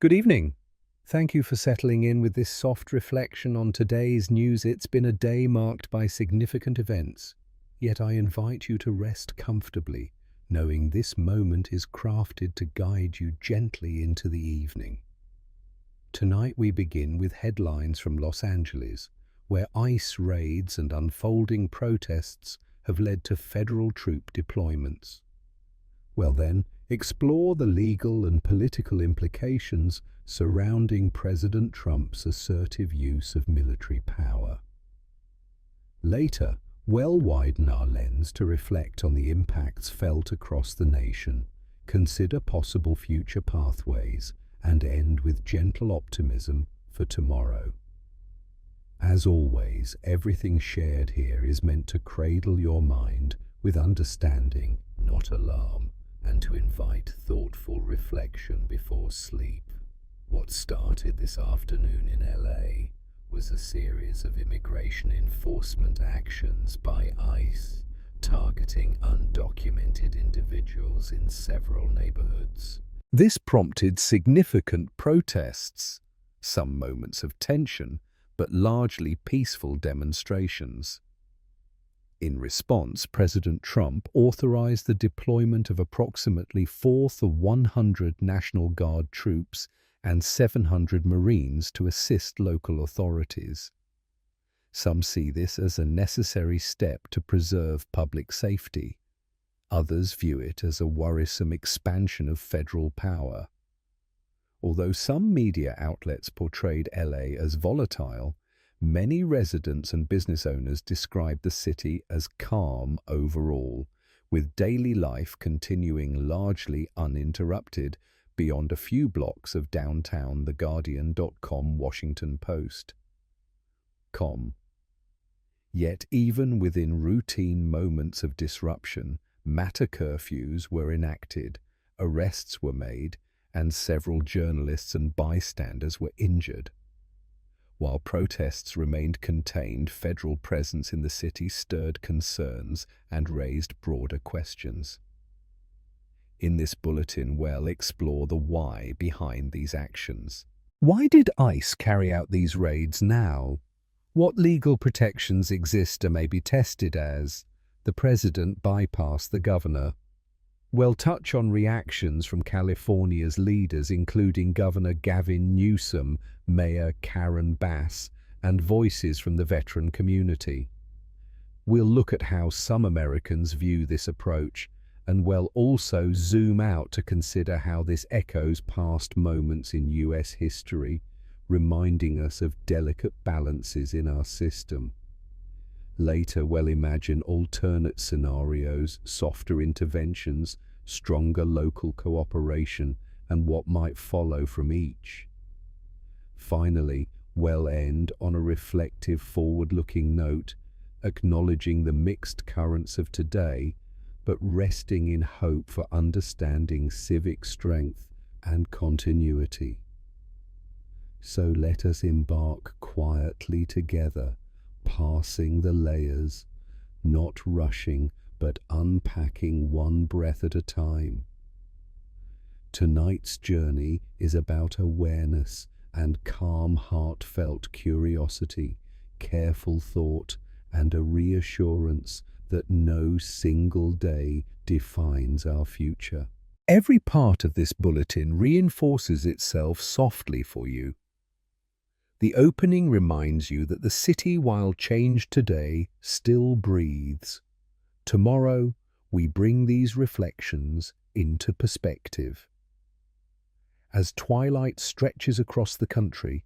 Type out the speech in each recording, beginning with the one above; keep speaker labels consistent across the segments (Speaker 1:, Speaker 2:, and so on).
Speaker 1: Good evening. Thank you for settling in with this soft reflection on today's news. It's been a day marked by significant events, yet I invite you to rest comfortably, knowing this moment is crafted to guide you gently into the evening. Tonight we begin with headlines from Los Angeles, where ICE raids and unfolding protests have led to federal troop deployments. Well then, explore the legal and political implications surrounding President Trump's assertive use of military power. Later, we'll widen our lens to reflect on the impacts felt across the nation, consider possible future pathways, and end with gentle optimism for tomorrow. As always, everything shared here is meant to cradle your mind with understanding, not alarm, and to invite thoughtful reflection before sleep. What started this afternoon in LA was a series of immigration enforcement actions by ICE, targeting undocumented individuals in several neighborhoods. This prompted significant protests, some moments of tension, but largely peaceful demonstrations. In response, President Trump authorized the deployment of approximately 100 National Guard troops and 700 Marines to assist local authorities. Some see this as a necessary step to preserve public safety. Others view it as a worrisome expansion of federal power. Although some media outlets portrayed LA as volatile, many residents and business owners described the city as calm overall, with daily life continuing largely uninterrupted beyond a few blocks of downtown TheGuardian.com Washington Post. Yet even within routine moments of disruption, matter curfews were enacted, arrests were made, and several journalists and bystanders were injured. While protests remained contained, federal presence in the city stirred concerns and raised broader questions. In this bulletin, we'll explore the why behind these actions. Why did ICE carry out these raids now? What legal protections exist or may be tested as the president bypassed the governor? We'll touch on reactions from California's leaders, including Governor Gavin Newsom, Mayor Karen Bass, and voices from the veteran community. We'll look at how some Americans view this approach, and we'll also zoom out to consider how this echoes past moments in US history, reminding us of delicate balances in our system. Later, we'll imagine alternate scenarios, softer interventions, stronger local cooperation, and what might follow from each. Finally, we'll end on a reflective, forward-looking note, acknowledging the mixed currents of today, but resting in hope for understanding civic strength and continuity. So let us embark quietly together, passing the layers, not rushing, but unpacking one breath at a time. Tonight's journey is about awareness and calm, heartfelt curiosity, careful thought, and a reassurance that no single day defines our future. Every part of this bulletin reinforces itself softly for you. The opening reminds you that the city, while changed today, still breathes. Tomorrow, we bring these reflections into perspective. As twilight stretches across the country,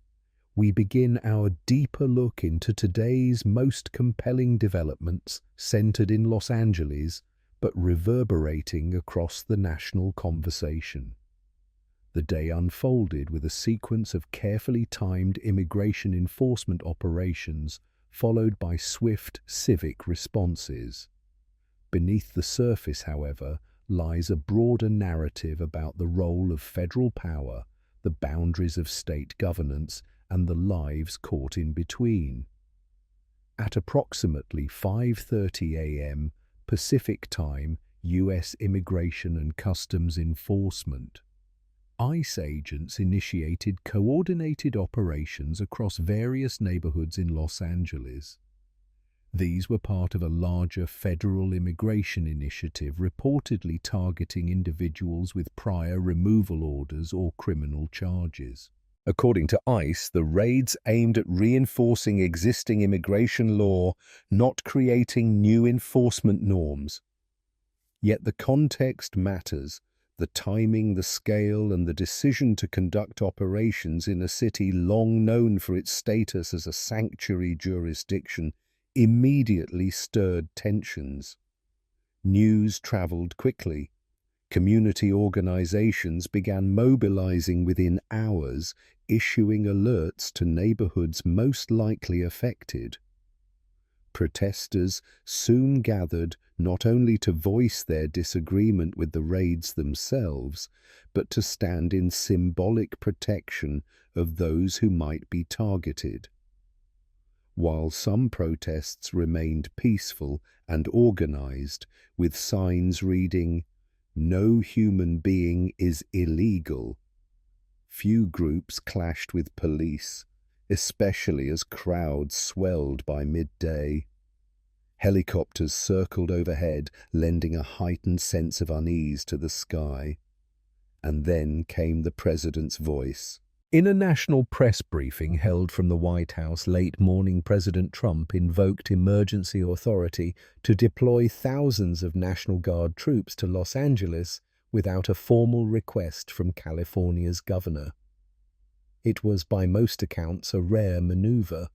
Speaker 1: we begin our deeper look into today's most compelling developments centered in Los Angeles, but reverberating across the national conversation. The day unfolded with a sequence of carefully timed immigration enforcement operations, followed by swift civic responses. Beneath the surface, however, lies a broader narrative about the role of federal power, the boundaries of state governance, and the lives caught in between. At approximately 5:30 a.m. Pacific Time, U.S. Immigration and Customs Enforcement ICE agents initiated coordinated operations across various neighborhoods in Los Angeles. These were part of a larger federal immigration initiative reportedly targeting individuals with prior removal orders or criminal charges. According to ICE, the raids aimed at reinforcing existing immigration law, not creating new enforcement norms. Yet the context matters. The timing, the scale, and the decision to conduct operations in a city long known for its status as a sanctuary jurisdiction immediately stirred tensions. News traveled quickly. Community organizations began mobilizing within hours, issuing alerts to neighborhoods most likely affected. Protesters soon gathered not only to voice their disagreement with the raids themselves, but to stand in symbolic protection of those who might be targeted. While some protests remained peaceful and organized, with signs reading, "No human being is illegal," few groups clashed with police, especially as crowds swelled by midday. Helicopters circled overhead, lending a heightened sense of unease to the sky. And then came the president's voice. In a national press briefing held from the White House late morning, President Trump invoked emergency authority to deploy thousands of National Guard troops to Los Angeles without a formal request from California's governor. It was by most accounts a rare maneuver.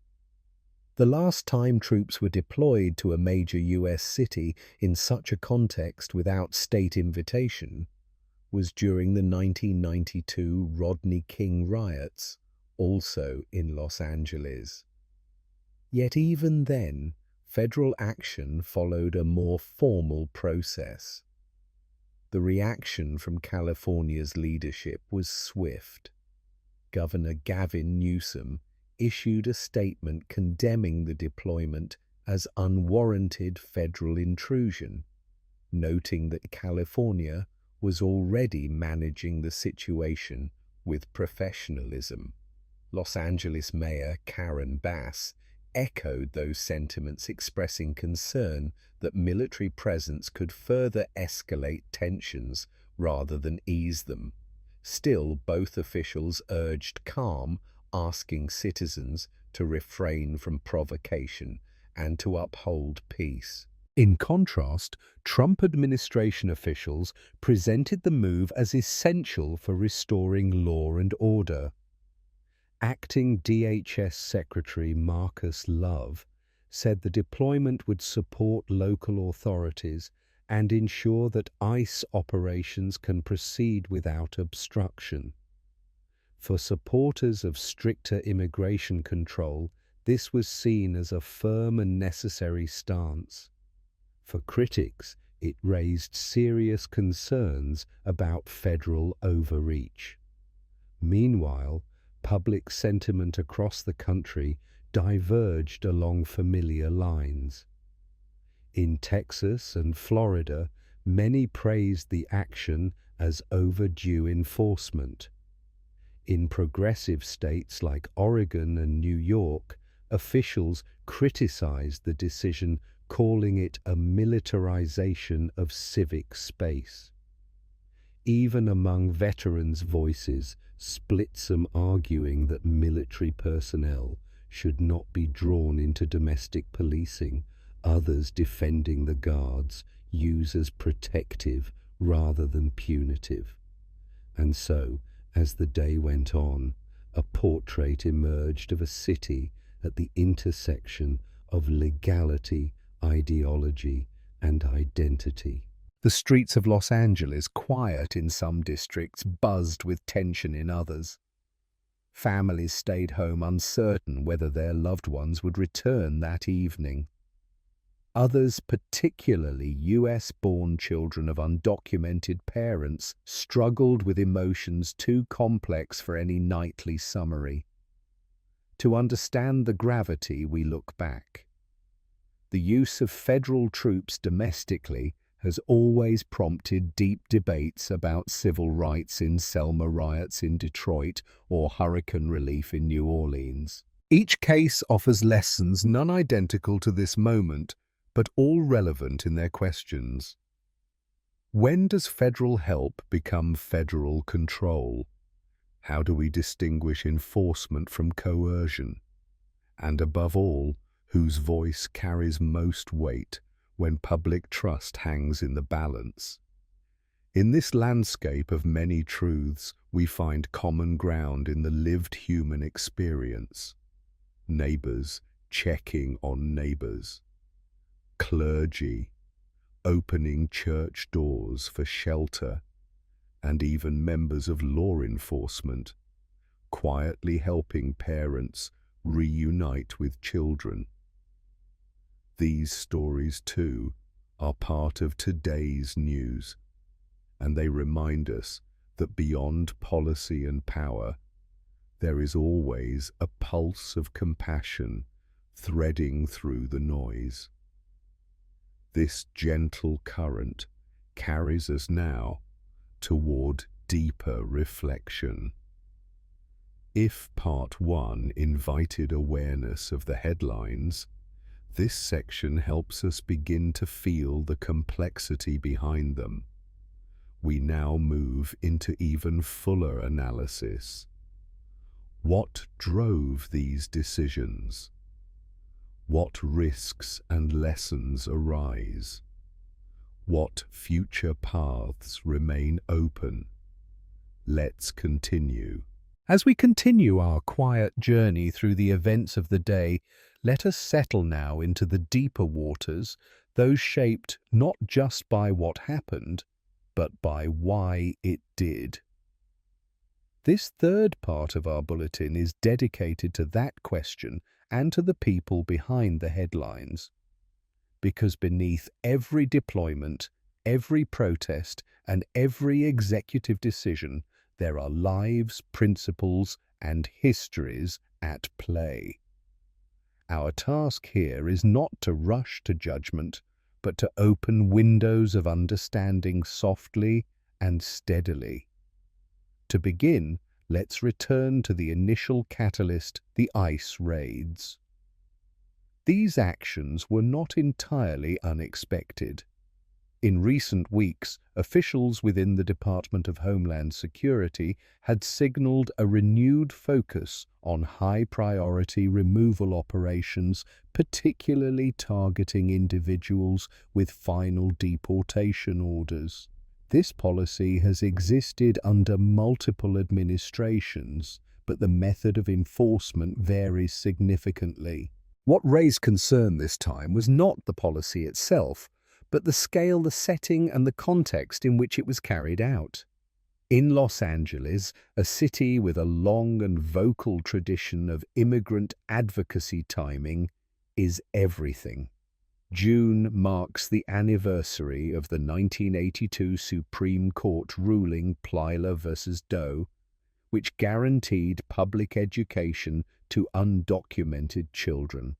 Speaker 1: The last time troops were deployed to a major U.S. city in such a context without state invitation was during the 1992 Rodney King riots, also in Los Angeles. Yet even then, federal action followed a more formal process. The reaction from California's leadership was swift. Governor Gavin Newsom issued a statement condemning the deployment as unwarranted federal intrusion, noting that California was already managing the situation with professionalism. Los Angeles Mayor Karen Bass echoed those sentiments, expressing concern that military presence could further escalate tensions rather than ease them. Still, both officials urged calm, asking citizens to refrain from provocation and to uphold peace. In contrast, Trump administration officials presented the move as essential for restoring law and order. Acting DHS Secretary Marcus Love said the deployment would support local authorities and ensure that ICE operations can proceed without obstruction. For supporters of stricter immigration control, this was seen as a firm and necessary stance. For critics, it raised serious concerns about federal overreach. Meanwhile, public sentiment across the country diverged along familiar lines. In Texas and Florida, many praised the action as overdue enforcement. In progressive states like Oregon and New York, officials criticized the decision, calling it a militarization of civic space. Even among veterans' voices, split some arguing that military personnel should not be drawn into domestic policing, others defending the guards use as protective rather than punitive. And so, as the day went on, a portrait emerged of a city at the intersection of legality, ideology, and identity. The streets of Los Angeles, quiet in some districts, buzzed with tension in others. Families stayed home uncertain whether their loved ones would return that evening. Others, particularly US-born children of undocumented parents, struggled with emotions too complex for any nightly summary. To understand the gravity, we look back. The use of federal troops domestically has always prompted deep debates about civil rights in Selma riots in Detroit or hurricane relief in New Orleans. Each case offers lessons none identical to this moment, but all relevant in their questions. When does federal help become federal control? How do we distinguish enforcement from coercion? And above all, whose voice carries most weight when public trust hangs in the balance? In this landscape of many truths, we find common ground in the lived human experience. Neighbors checking on neighbors. Clergy opening church doors for shelter, and even members of law enforcement quietly helping parents reunite with children. These stories, too, are part of today's news, and they remind us that beyond policy and power, there is always a pulse of compassion threading through the noise. This gentle current carries us now toward deeper reflection. If Part 1 invited awareness of the headlines, this section helps us begin to feel the complexity behind them. We now move into even fuller analysis. What drove these decisions? What risks and lessons arise? What future paths remain open? Let's continue. As we continue our quiet journey through the events of the day, let us settle now into the deeper waters, those shaped not just by what happened, but by why it did. This third part of our bulletin is dedicated to that question and to the people behind the headlines. Because beneath every deployment, every protest, and every executive decision, there are lives, principles, and histories at play. Our task here is not to rush to judgment, but to open windows of understanding softly and steadily. To begin, let's return to the initial catalyst, the ICE raids. These actions were not entirely unexpected. In recent weeks, officials within the Department of Homeland Security had signaled a renewed focus on high-priority removal operations, particularly targeting individuals with final deportation orders. This policy has existed under multiple administrations, but the method of enforcement varies significantly. What raised concern this time was not the policy itself, but the scale, the setting, and the context in which it was carried out. In Los Angeles, a city with a long and vocal tradition of immigrant advocacy, timing is everything. June marks the anniversary of the 1982 Supreme Court ruling Plyler v. Doe, which guaranteed public education to undocumented children.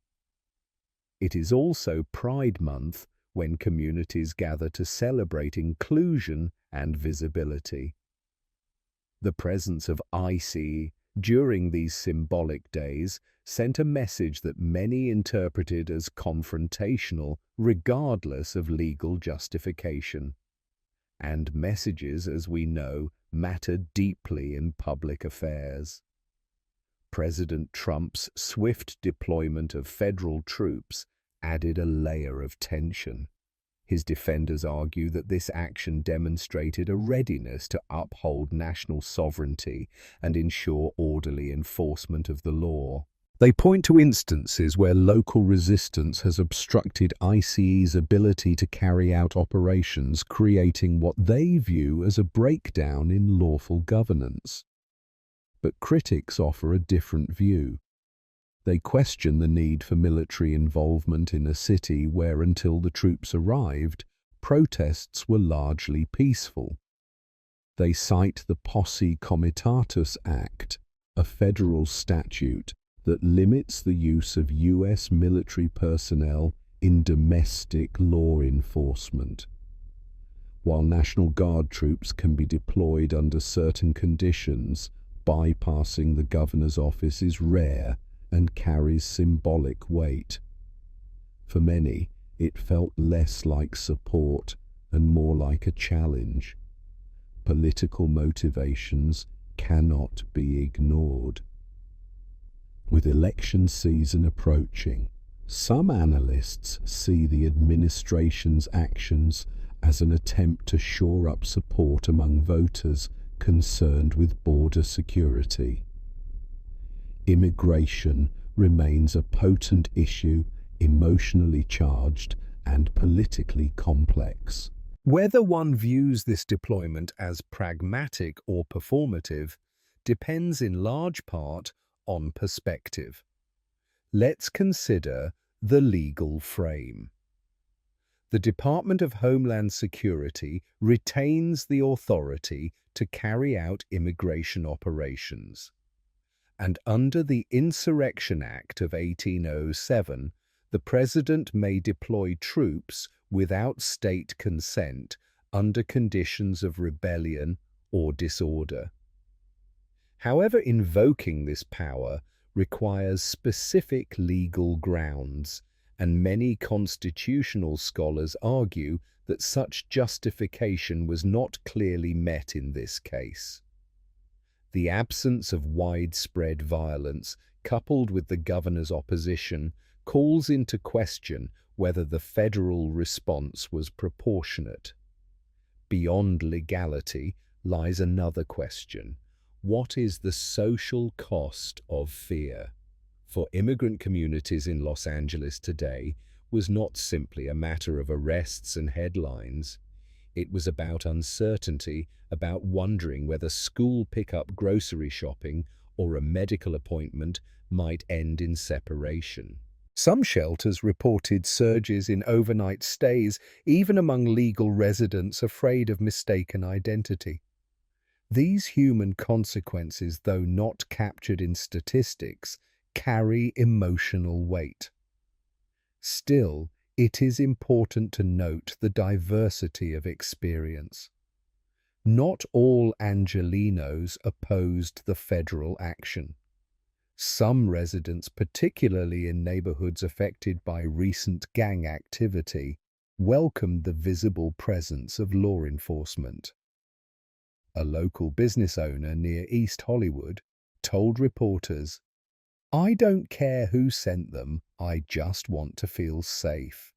Speaker 1: It is also Pride Month, when communities gather to celebrate inclusion and visibility. The presence of ICE during these symbolic days sent a message that many interpreted as confrontational, regardless of legal justification. And messages, as we know, matter deeply in public affairs. President Trump's swift deployment of federal troops added a layer of tension. His defenders argue that this action demonstrated a readiness to uphold national sovereignty and ensure orderly enforcement of the law. They point to instances where local resistance has obstructed ICE's ability to carry out operations, creating what they view as a breakdown in lawful governance. But critics offer a different view. They question the need for military involvement in a city where, until the troops arrived, protests were largely peaceful. They cite the Posse Comitatus Act, a federal statute that limits the use of U.S. military personnel in domestic law enforcement. While National Guard troops can be deployed under certain conditions, bypassing the governor's office is rare and carries symbolic weight. For many, it felt less like support and more like a challenge. Political motivations cannot be ignored. With election season approaching, some analysts see the administration's actions as an attempt to shore up support among voters concerned with border security. Immigration remains a potent issue, emotionally charged and politically complex. Whether one views this deployment as pragmatic or performative depends in large part on perspective. Let's consider the legal frame. The Department of Homeland Security retains the authority to carry out immigration operations. And under the Insurrection Act of 1807, the President may deploy troops without state consent under conditions of rebellion or disorder. However, invoking this power requires specific legal grounds, and many constitutional scholars argue that such justification was not clearly met in this case. The absence of widespread violence, coupled with the governor's opposition, calls into question whether the federal response was proportionate. Beyond legality lies another question: what is the social cost of fear? For immigrant communities in Los Angeles today was not simply a matter of arrests and headlines. It was about uncertainty, about wondering whether school pickup, grocery shopping, or a medical appointment might end in separation. Some shelters reported surges in overnight stays, even among legal residents afraid of mistaken identity. These human consequences, though not captured in statistics, carry emotional weight. Still, it is important to note the diversity of experience. Not all Angelenos opposed the federal action. Some residents, particularly in neighborhoods affected by recent gang activity, welcomed the visible presence of law enforcement. A local business owner near East Hollywood told reporters, "I don't care who sent them, I just want to feel safe."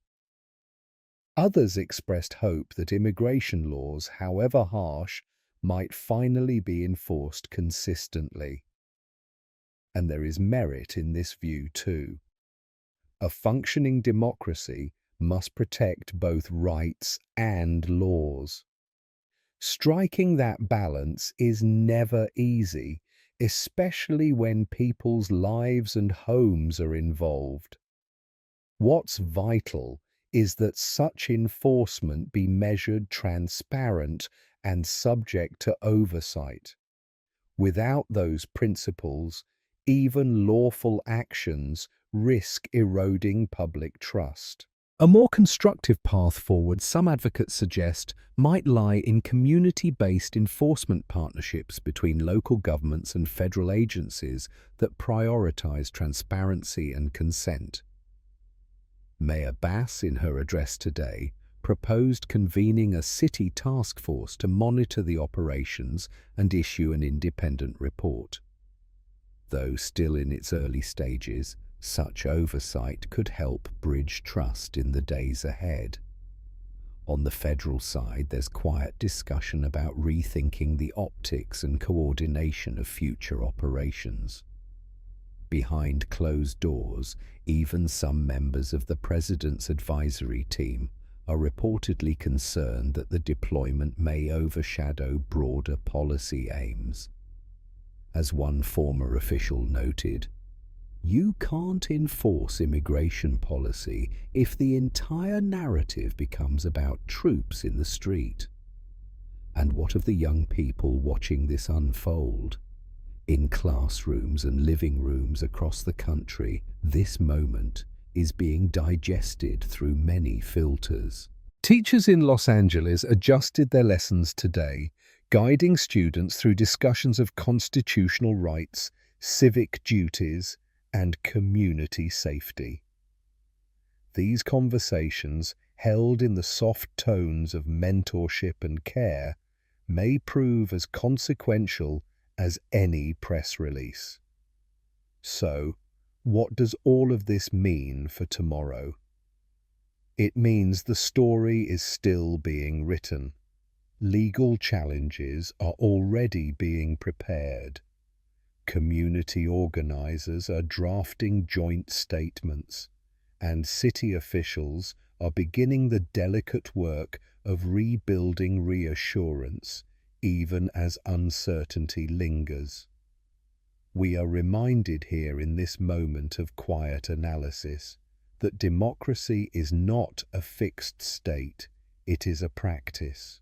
Speaker 1: Others expressed hope that immigration laws, however harsh, might finally be enforced consistently. And there is merit in this view too. A functioning democracy must protect both rights and laws. Striking that balance is never easy, especially when people's lives and homes are involved. What's vital is that such enforcement be measured, transparent, and subject to oversight. Without those principles, even lawful actions risk eroding public trust. A more constructive path forward, some advocates suggest, might lie in community-based enforcement partnerships between local governments and federal agencies that prioritize transparency and consent. Mayor Bass, in her address today, proposed convening a city task force to monitor the operations and issue an independent report. Though still in its early stages, such oversight could help bridge trust in the days ahead. On the federal side, there's quiet discussion about rethinking the optics and coordination of future operations. Behind closed doors, even some members of the President's advisory team are reportedly concerned that the deployment may overshadow broader policy aims. As one former official noted, "You can't enforce immigration policy if the entire narrative becomes about troops in the street." And what of the young people watching this unfold? In classrooms and living rooms across the country, this moment is being digested through many filters. Teachers in Los Angeles adjusted their lessons today, guiding students through discussions of constitutional rights, civic duties, and community safety. These conversations, held in the soft tones of mentorship and care, may prove as consequential as any press release. So, what does all of this mean for tomorrow? It means the story is still being written. Legal challenges are already being prepared. Community organizers are drafting joint statements, and city officials are beginning the delicate work of rebuilding reassurance, even as uncertainty lingers. We are reminded here in this moment of quiet analysis that democracy is not a fixed state, it is a practice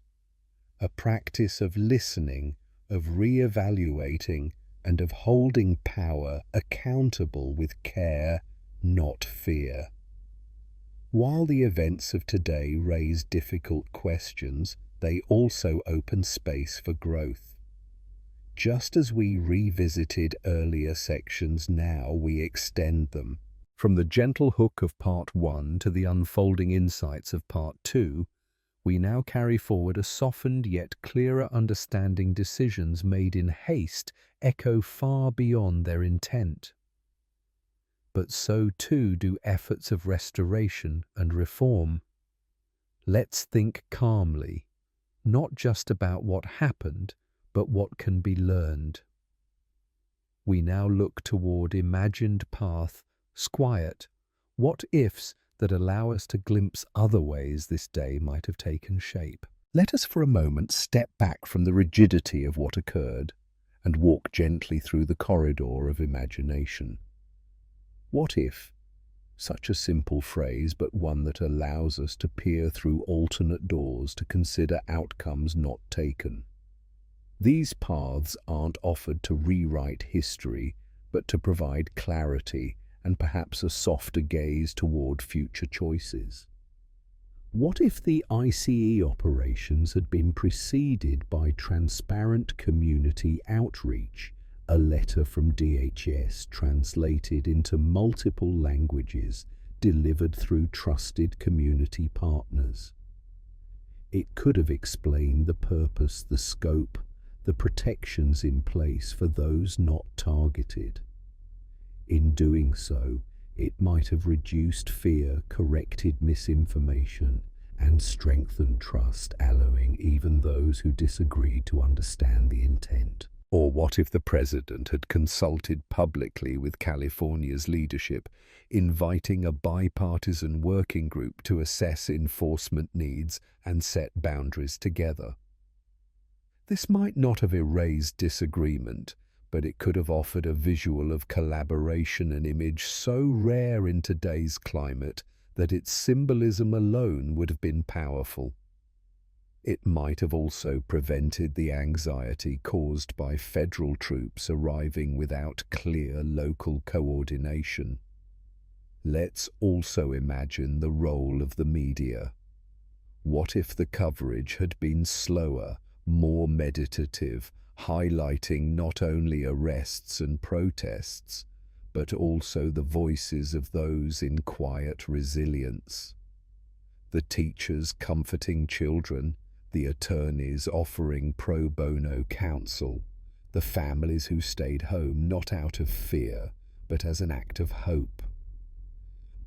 Speaker 1: of listening, of re-evaluating, and of holding power accountable with care, not fear. While the events of today raise difficult questions, they also open space for growth. Just as we revisited earlier sections, now we extend them. From the gentle hook of Part 1 to the unfolding insights of Part 2, we now carry forward a softened yet clearer understanding. Decisions made in haste echo far beyond their intent. But so too do efforts of restoration and reform. Let's think calmly, not just about what happened, but what can be learned. We now look toward imagined path, quiet, what-ifs that allow us to glimpse other ways this day might have taken shape. Let us for a moment step back from the rigidity of what occurred and walk gently through the corridor of imagination. What if? Such a simple phrase, but one that allows us to peer through alternate doors to consider outcomes not taken. These paths aren't offered to rewrite history, but to provide clarity and perhaps a softer gaze toward future choices. What if the ICE operations had been preceded by transparent community outreach, a letter from DHS translated into multiple languages, delivered through trusted community partners? It could have explained the purpose, the scope, the protections in place for those not targeted. In doing so, it might have reduced fear, corrected misinformation, and strengthened trust, allowing even those who disagreed to understand the intent. Or what if the president had consulted publicly with California's leadership, inviting a bipartisan working group to assess enforcement needs and set boundaries together? This might not have erased disagreement, but it could have offered a visual of collaboration, an image so rare in today's climate that its symbolism alone would have been powerful. It might have also prevented the anxiety caused by federal troops arriving without clear local coordination. Let's also imagine the role of the media. What if the coverage had been slower, more meditative, highlighting not only arrests and protests, but also the voices of those in quiet resilience? The teachers comforting children, the attorneys offering pro bono counsel, the families who stayed home not out of fear, but as an act of hope.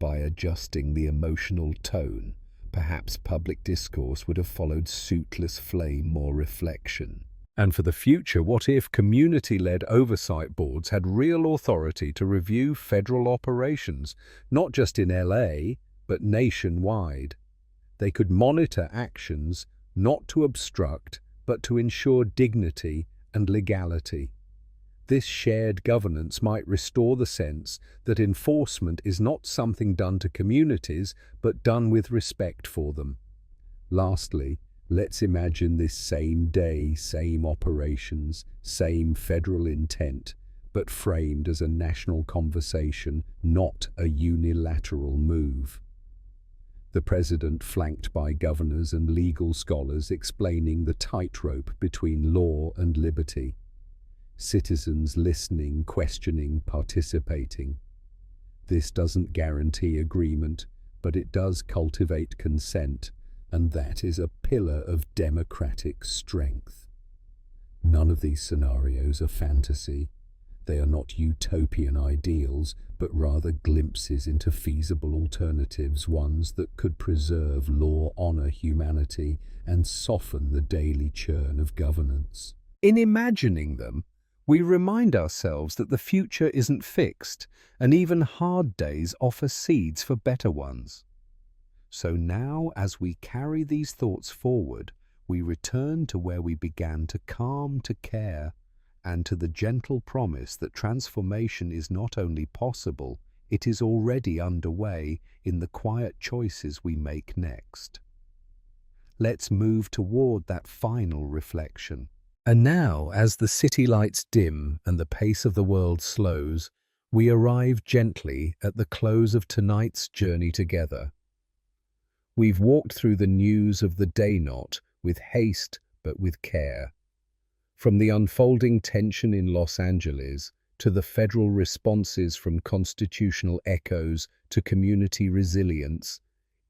Speaker 1: By adjusting the emotional tone, perhaps public discourse would have followed suit, less flame, more reflection. And for the future, what if community-led oversight boards had real authority to review federal operations, not just in LA, but nationwide? They could monitor actions, not to obstruct, but to ensure dignity and legality. This shared governance might restore the sense that enforcement is not something done to communities, but done with respect for them. Lastly, let's imagine this same day, same operations, same federal intent, but framed as a national conversation, not a unilateral move. The president flanked by governors and legal scholars explaining the tightrope between law and liberty. Citizens listening, questioning, participating. This doesn't guarantee agreement, but it does cultivate consent, and that is a pillar of democratic strength. None of these scenarios are fantasy. They are not utopian ideals, but rather glimpses into feasible alternatives, ones that could preserve law, honor humanity, and soften the daily churn of governance. In imagining them, we remind ourselves that the future isn't fixed, and even hard days offer seeds for better ones. So now, as we carry these thoughts forward, we return to where we began, to calm, to care, and to the gentle promise that transformation is not only possible, it is already underway in the quiet choices we make next. Let's move toward that final reflection. And now, as the city lights dim and the pace of the world slows, we arrive gently at the close of tonight's journey together. We've walked through the news of the day, not with haste but with care. From the unfolding tension in Los Angeles to the federal responses, from constitutional echoes to community resilience,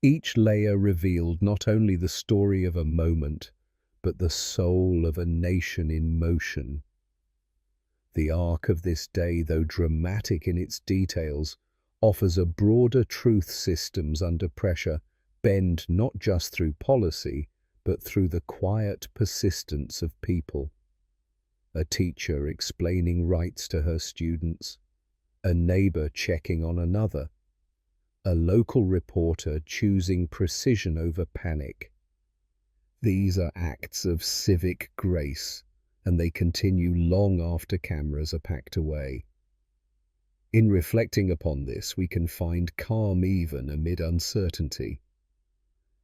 Speaker 1: each layer revealed not only the story of a moment, but the soul of a nation in motion. The arc of this day, though dramatic in its details, offers a broader truth: systems under pressure bend not just through policy, but through the quiet persistence of people. A teacher explaining rights to her students, a neighbor checking on another, a local reporter choosing precision over panic. These are acts of civic grace, and they continue long after cameras are packed away. In reflecting upon this, we can find calm even amid uncertainty,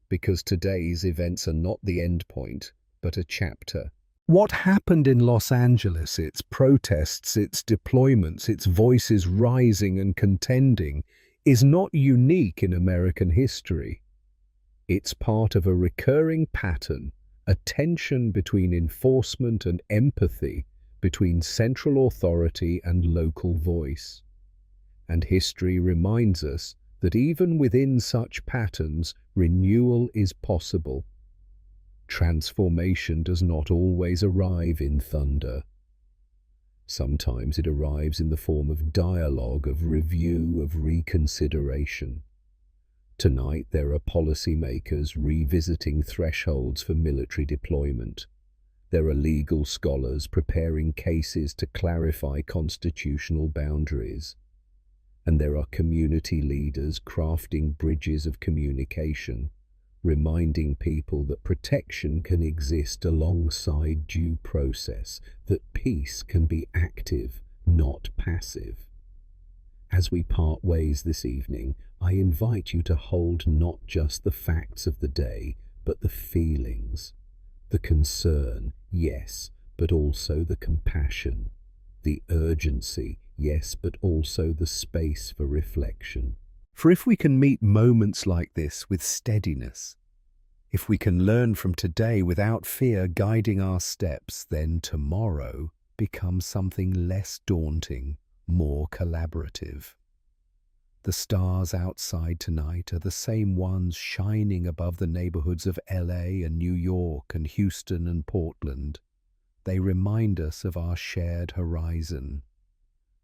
Speaker 1: because today's events are not the end point, but a chapter. What happened in Los Angeles, its protests, its deployments, its voices rising and contending, is not unique in American history. It's part of a recurring pattern, a tension between enforcement and empathy, between central authority and local voice. And history reminds us that even within such patterns, renewal is possible. Transformation does not always arrive in thunder. Sometimes it arrives in the form of dialogue, of review, of reconsideration. Tonight there are policymakers revisiting thresholds for military deployment. There are legal scholars preparing cases to clarify constitutional boundaries. And there are community leaders crafting bridges of communication, reminding people that protection can exist alongside due process, that peace can be active, not passive. As we part ways this evening, I invite you to hold not just the facts of the day, but the feelings, the concern, yes, but also the compassion, the urgency, yes, but also the space for reflection. For if we can meet moments like this with steadiness, if we can learn from today without fear guiding our steps, then tomorrow becomes something less daunting, more collaborative. The stars outside tonight are the same ones shining above the neighborhoods of LA and New York and Houston and Portland. They remind us of our shared horizon.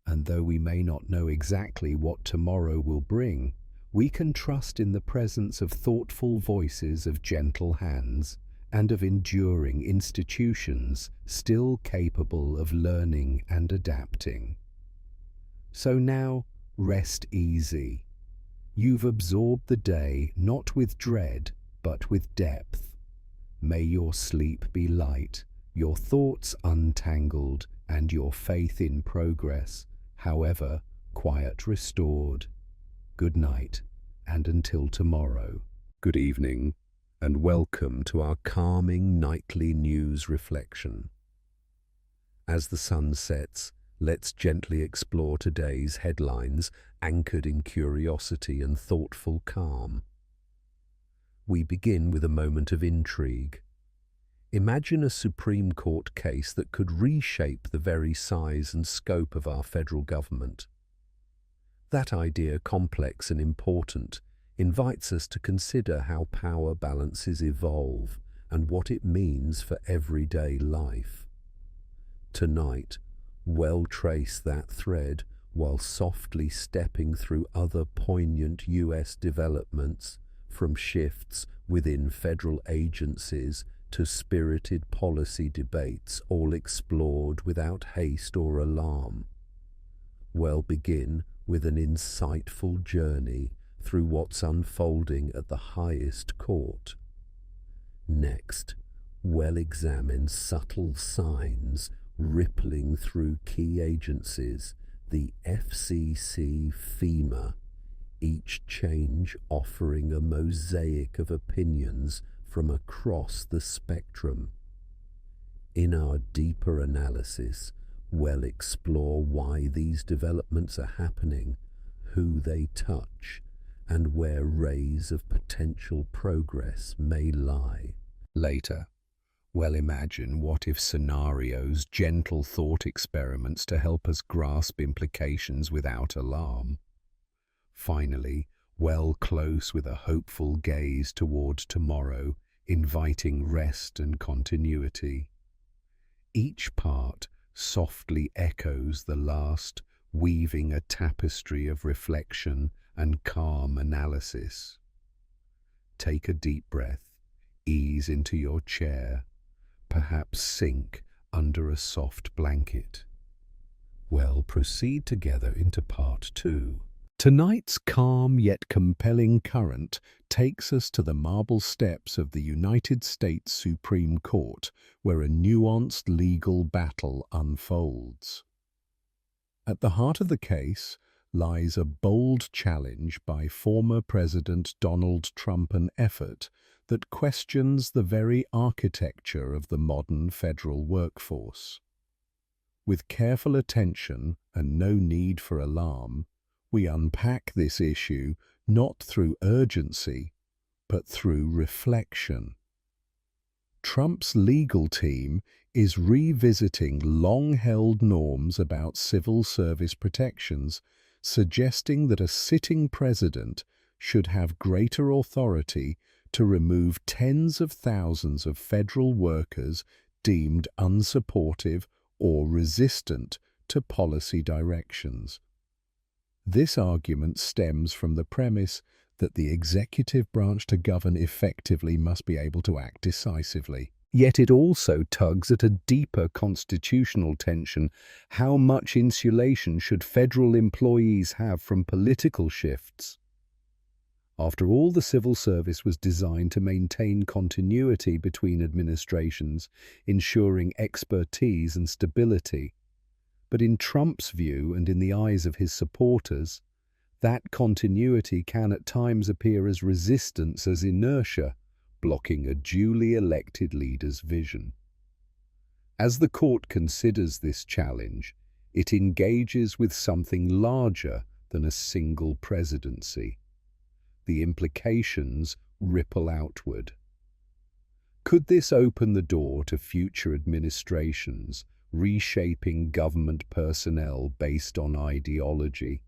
Speaker 1: And though we may not know exactly what tomorrow will bring, we can trust in the presence of thoughtful voices, of gentle hands, and of enduring institutions still capable of learning and adapting. So now, rest easy. You've absorbed the day not with dread, but with depth. May your sleep be light, your thoughts untangled, and your faith in progress, however, quiet restored. Good night, and until tomorrow. Good evening, and welcome to our calming nightly news reflection. As the sun sets, let's gently explore today's headlines, anchored in curiosity and thoughtful calm. We begin with a moment of intrigue. Imagine a Supreme Court case that could reshape the very size and scope of our federal government. That idea, complex and important, invites us to consider how power balances evolve and what it means for everyday life. Tonight, we'll trace that thread while softly stepping through other poignant U.S. developments, from shifts within federal agencies to spirited policy debates, all explored without haste or alarm. We'll begin with an insightful journey through what's unfolding at the highest court. Next, we'll examine subtle signs rippling through key agencies, the FCC, FEMA, each change offering a mosaic of opinions from across the spectrum. In our deeper analysis, we'll explore why these developments are happening, who they touch, and where rays of potential progress may lie. Later, we'll imagine what-if scenarios, gentle thought experiments to help us grasp implications without alarm. Finally, we'll close with a hopeful gaze toward tomorrow, inviting rest and continuity. Each part softly echoes the last, weaving a tapestry of reflection and calm analysis. Take a deep breath, ease into your chair, perhaps sink under a soft blanket. We'll proceed together into part 2. Tonight's calm yet compelling current takes us to the marble steps of the United States Supreme Court, where a nuanced legal battle unfolds. At the heart of the case lies a bold challenge by former President Donald Trump, an effort that questions the very architecture of the modern federal workforce. With careful attention and no need for alarm, we unpack this issue not through urgency, but through reflection. Trump's legal team is revisiting long-held norms about civil service protections, suggesting that a sitting president should have greater authority to remove tens of thousands of federal workers deemed unsupportive or resistant to policy directions. This argument stems from the premise that the executive branch to govern effectively must be able to act decisively. Yet it also tugs at a deeper constitutional tension: how much insulation should federal employees have from political shifts? After all, the civil service was designed to maintain continuity between administrations, ensuring expertise and stability. But in Trump's view, and in the eyes of his supporters, that continuity can at times appear as resistance, as inertia, blocking a duly elected leader's vision. As the court considers this challenge, it engages with something larger than a single presidency. The implications ripple outward. Could this open the door to future administrations reshaping government personnel based on ideology?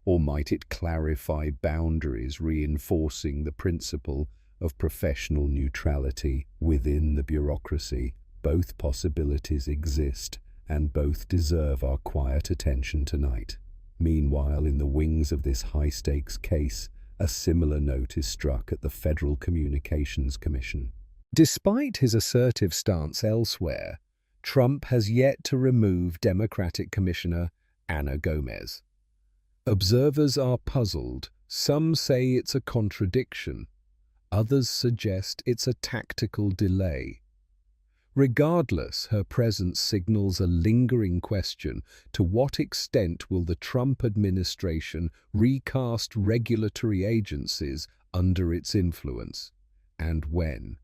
Speaker 1: Or might it clarify boundaries, reinforcing the principle of professional neutrality within the bureaucracy? Both possibilities exist, and both deserve our quiet attention tonight. Meanwhile, in the wings of this high-stakes case, a similar note is struck at the Federal Communications Commission. Despite his assertive stance elsewhere, Trump has yet to remove Democratic Commissioner Ana Gomez. Observers are puzzled. Some say it's a contradiction. Others suggest it's a tactical delay. Regardless, her presence signals a lingering question: to what extent will the Trump administration recast regulatory agencies under its influence, and when?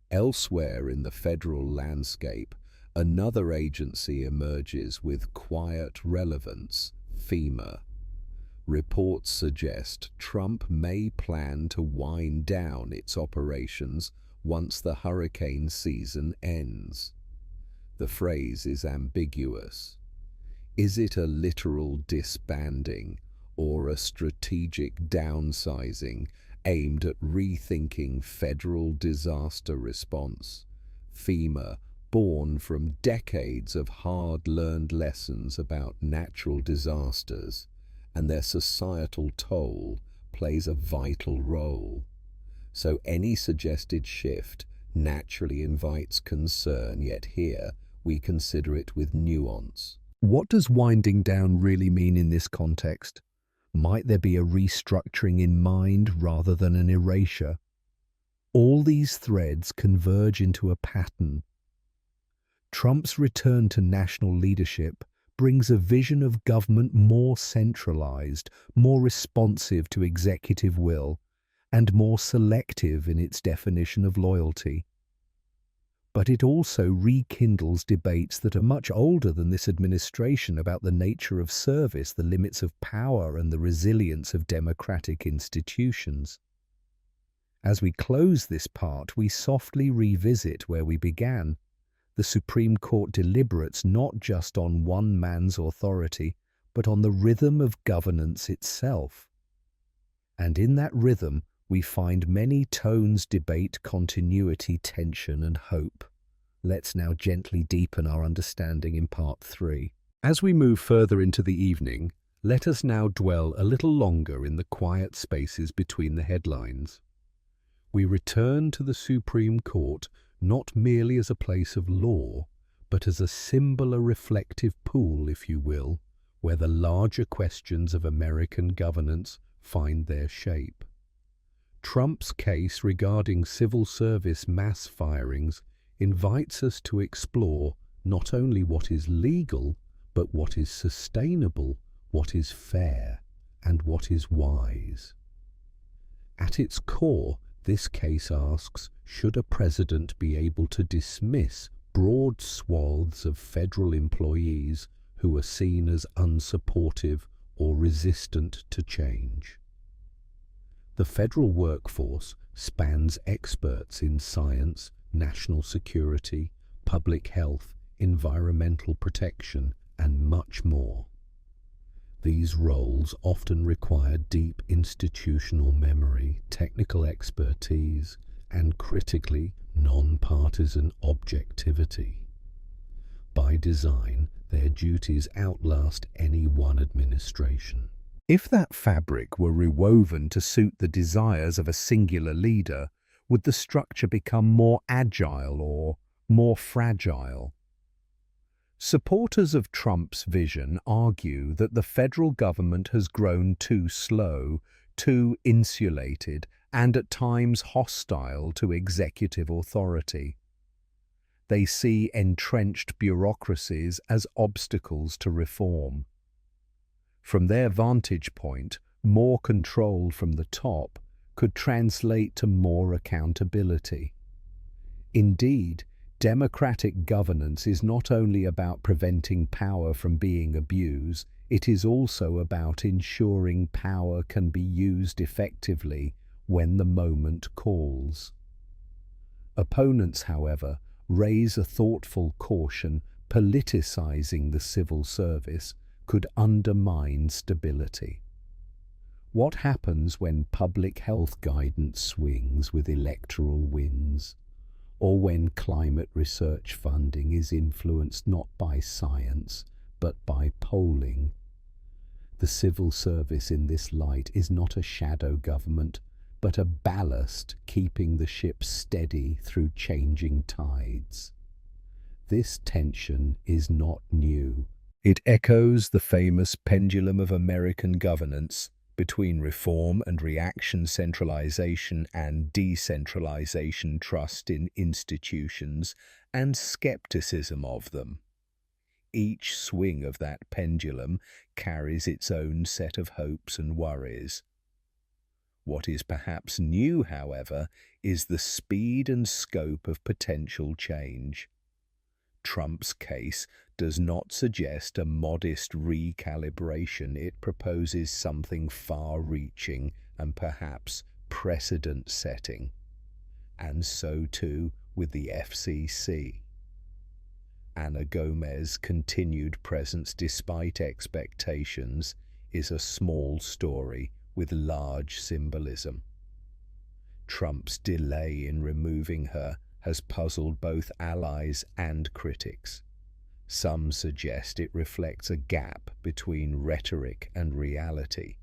Speaker 1: Elsewhere in the federal landscape, another agency emerges with quiet relevance: FEMA. Reports suggest Trump may plan to wind down its operations once the hurricane season ends. The phrase is ambiguous. Is it a literal disbanding or a strategic downsizing aimed at rethinking federal disaster response? FEMA, born from decades of hard-learned lessons about natural disasters and their societal toll, plays a vital role. So any suggested shift naturally invites concern, yet here we consider it with nuance. What does winding down really mean in this context? Might there be a restructuring in mind rather than an erasure? All these threads converge into a pattern. Trump's return to national leadership brings a vision of government more centralized, more responsive to executive will, and more selective in its definition of loyalty. But it also rekindles debates that are much older than this administration about the nature of service, the limits of power, and the resilience of democratic institutions. As we close this part, we softly revisit where we began. The Supreme Court deliberates not just on one man's authority, but on the rhythm of governance itself. And in that rhythm, we find many tones, debate, continuity, tension, and hope. Let's now gently deepen our understanding in part 3. As we move further into the evening, let us now dwell a little longer in the quiet spaces between the headlines. We return to the Supreme Court not merely as a place of law, but as a symbol, a reflective pool, if you will, where the larger questions of American governance find their shape. Trump's case regarding civil service mass firings invites us to explore not only what is legal, but what is sustainable, what is fair, and what is wise. At its core, this case asks, should a president be able to dismiss broad swaths of federal employees who are seen as unsupportive or resistant to change? The federal workforce spans experts in science, national security, public health, environmental protection, and much more. These roles often require deep institutional memory, technical expertise, and critically, non-partisan objectivity. By design, their duties outlast any one administration. If that fabric were rewoven to suit the desires of a singular leader, would the structure become more agile or more fragile? Supporters of Trump's vision argue that the federal government has grown too slow, too insulated, and at times hostile to executive authority. They see entrenched bureaucracies as obstacles to reform. From their vantage point, more control from the top could translate to more accountability. Indeed, democratic governance is not only about preventing power from being abused, it is also about ensuring power can be used effectively when the moment calls. Opponents, however, raise a thoughtful caution: politicizing the civil service could undermine stability. What happens when public health guidance swings with electoral winds, or when climate research funding is influenced not by science, but by polling? The civil service in this light is not a shadow government, but a ballast keeping the ship steady through changing tides. This tension is not new. It echoes the famous pendulum of American governance between reform and reaction, centralization and decentralization, trust in institutions and skepticism of them. Each swing of that pendulum carries its own set of hopes and worries. What is perhaps new, however, is the speed and scope of potential change. Trump's case does not suggest a modest recalibration. It proposes something far-reaching and perhaps precedent-setting. And so too with the FCC. Ana Gomez's continued presence despite expectations is a small story with large symbolism. Trump's delay in removing her has puzzled both allies and critics. Some suggest it reflects a gap between rhetoric and reality.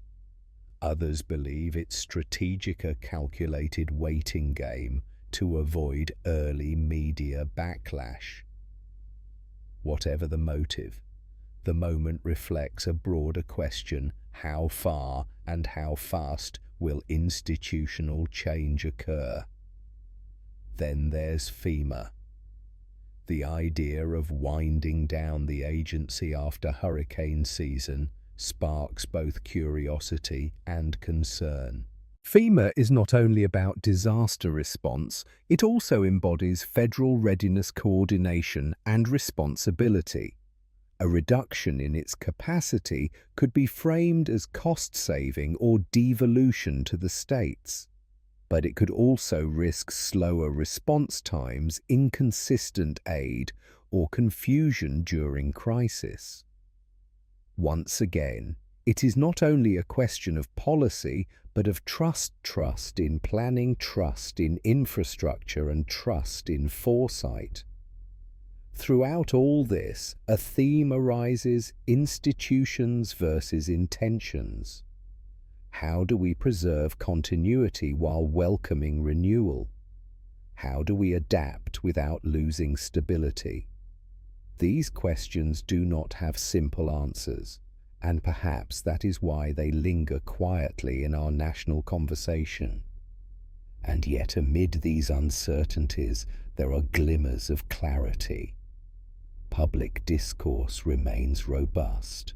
Speaker 1: Others believe it's strategic, a calculated waiting game to avoid early media backlash. Whatever the motive, the moment reflects a broader question: how far and how fast will institutional change occur? Then there's FEMA. The idea of winding down the agency after hurricane season sparks both curiosity and concern. FEMA is not only about disaster response, it also embodies federal readiness coordination and responsibility. A reduction in its capacity could be framed as cost-saving or devolution to the states. But it could also risk slower response times, inconsistent aid, or confusion during crisis. Once again, it is not only a question of policy, but of trust in planning, trust in infrastructure, and trust in foresight. Throughout all this, a theme arises: institutions versus intentions. How do we preserve continuity while welcoming renewal? How do we adapt without losing stability? These questions do not have simple answers, and perhaps that is why they linger quietly in our national conversation. And yet amid these uncertainties, there are glimmers of clarity. Public discourse remains robust.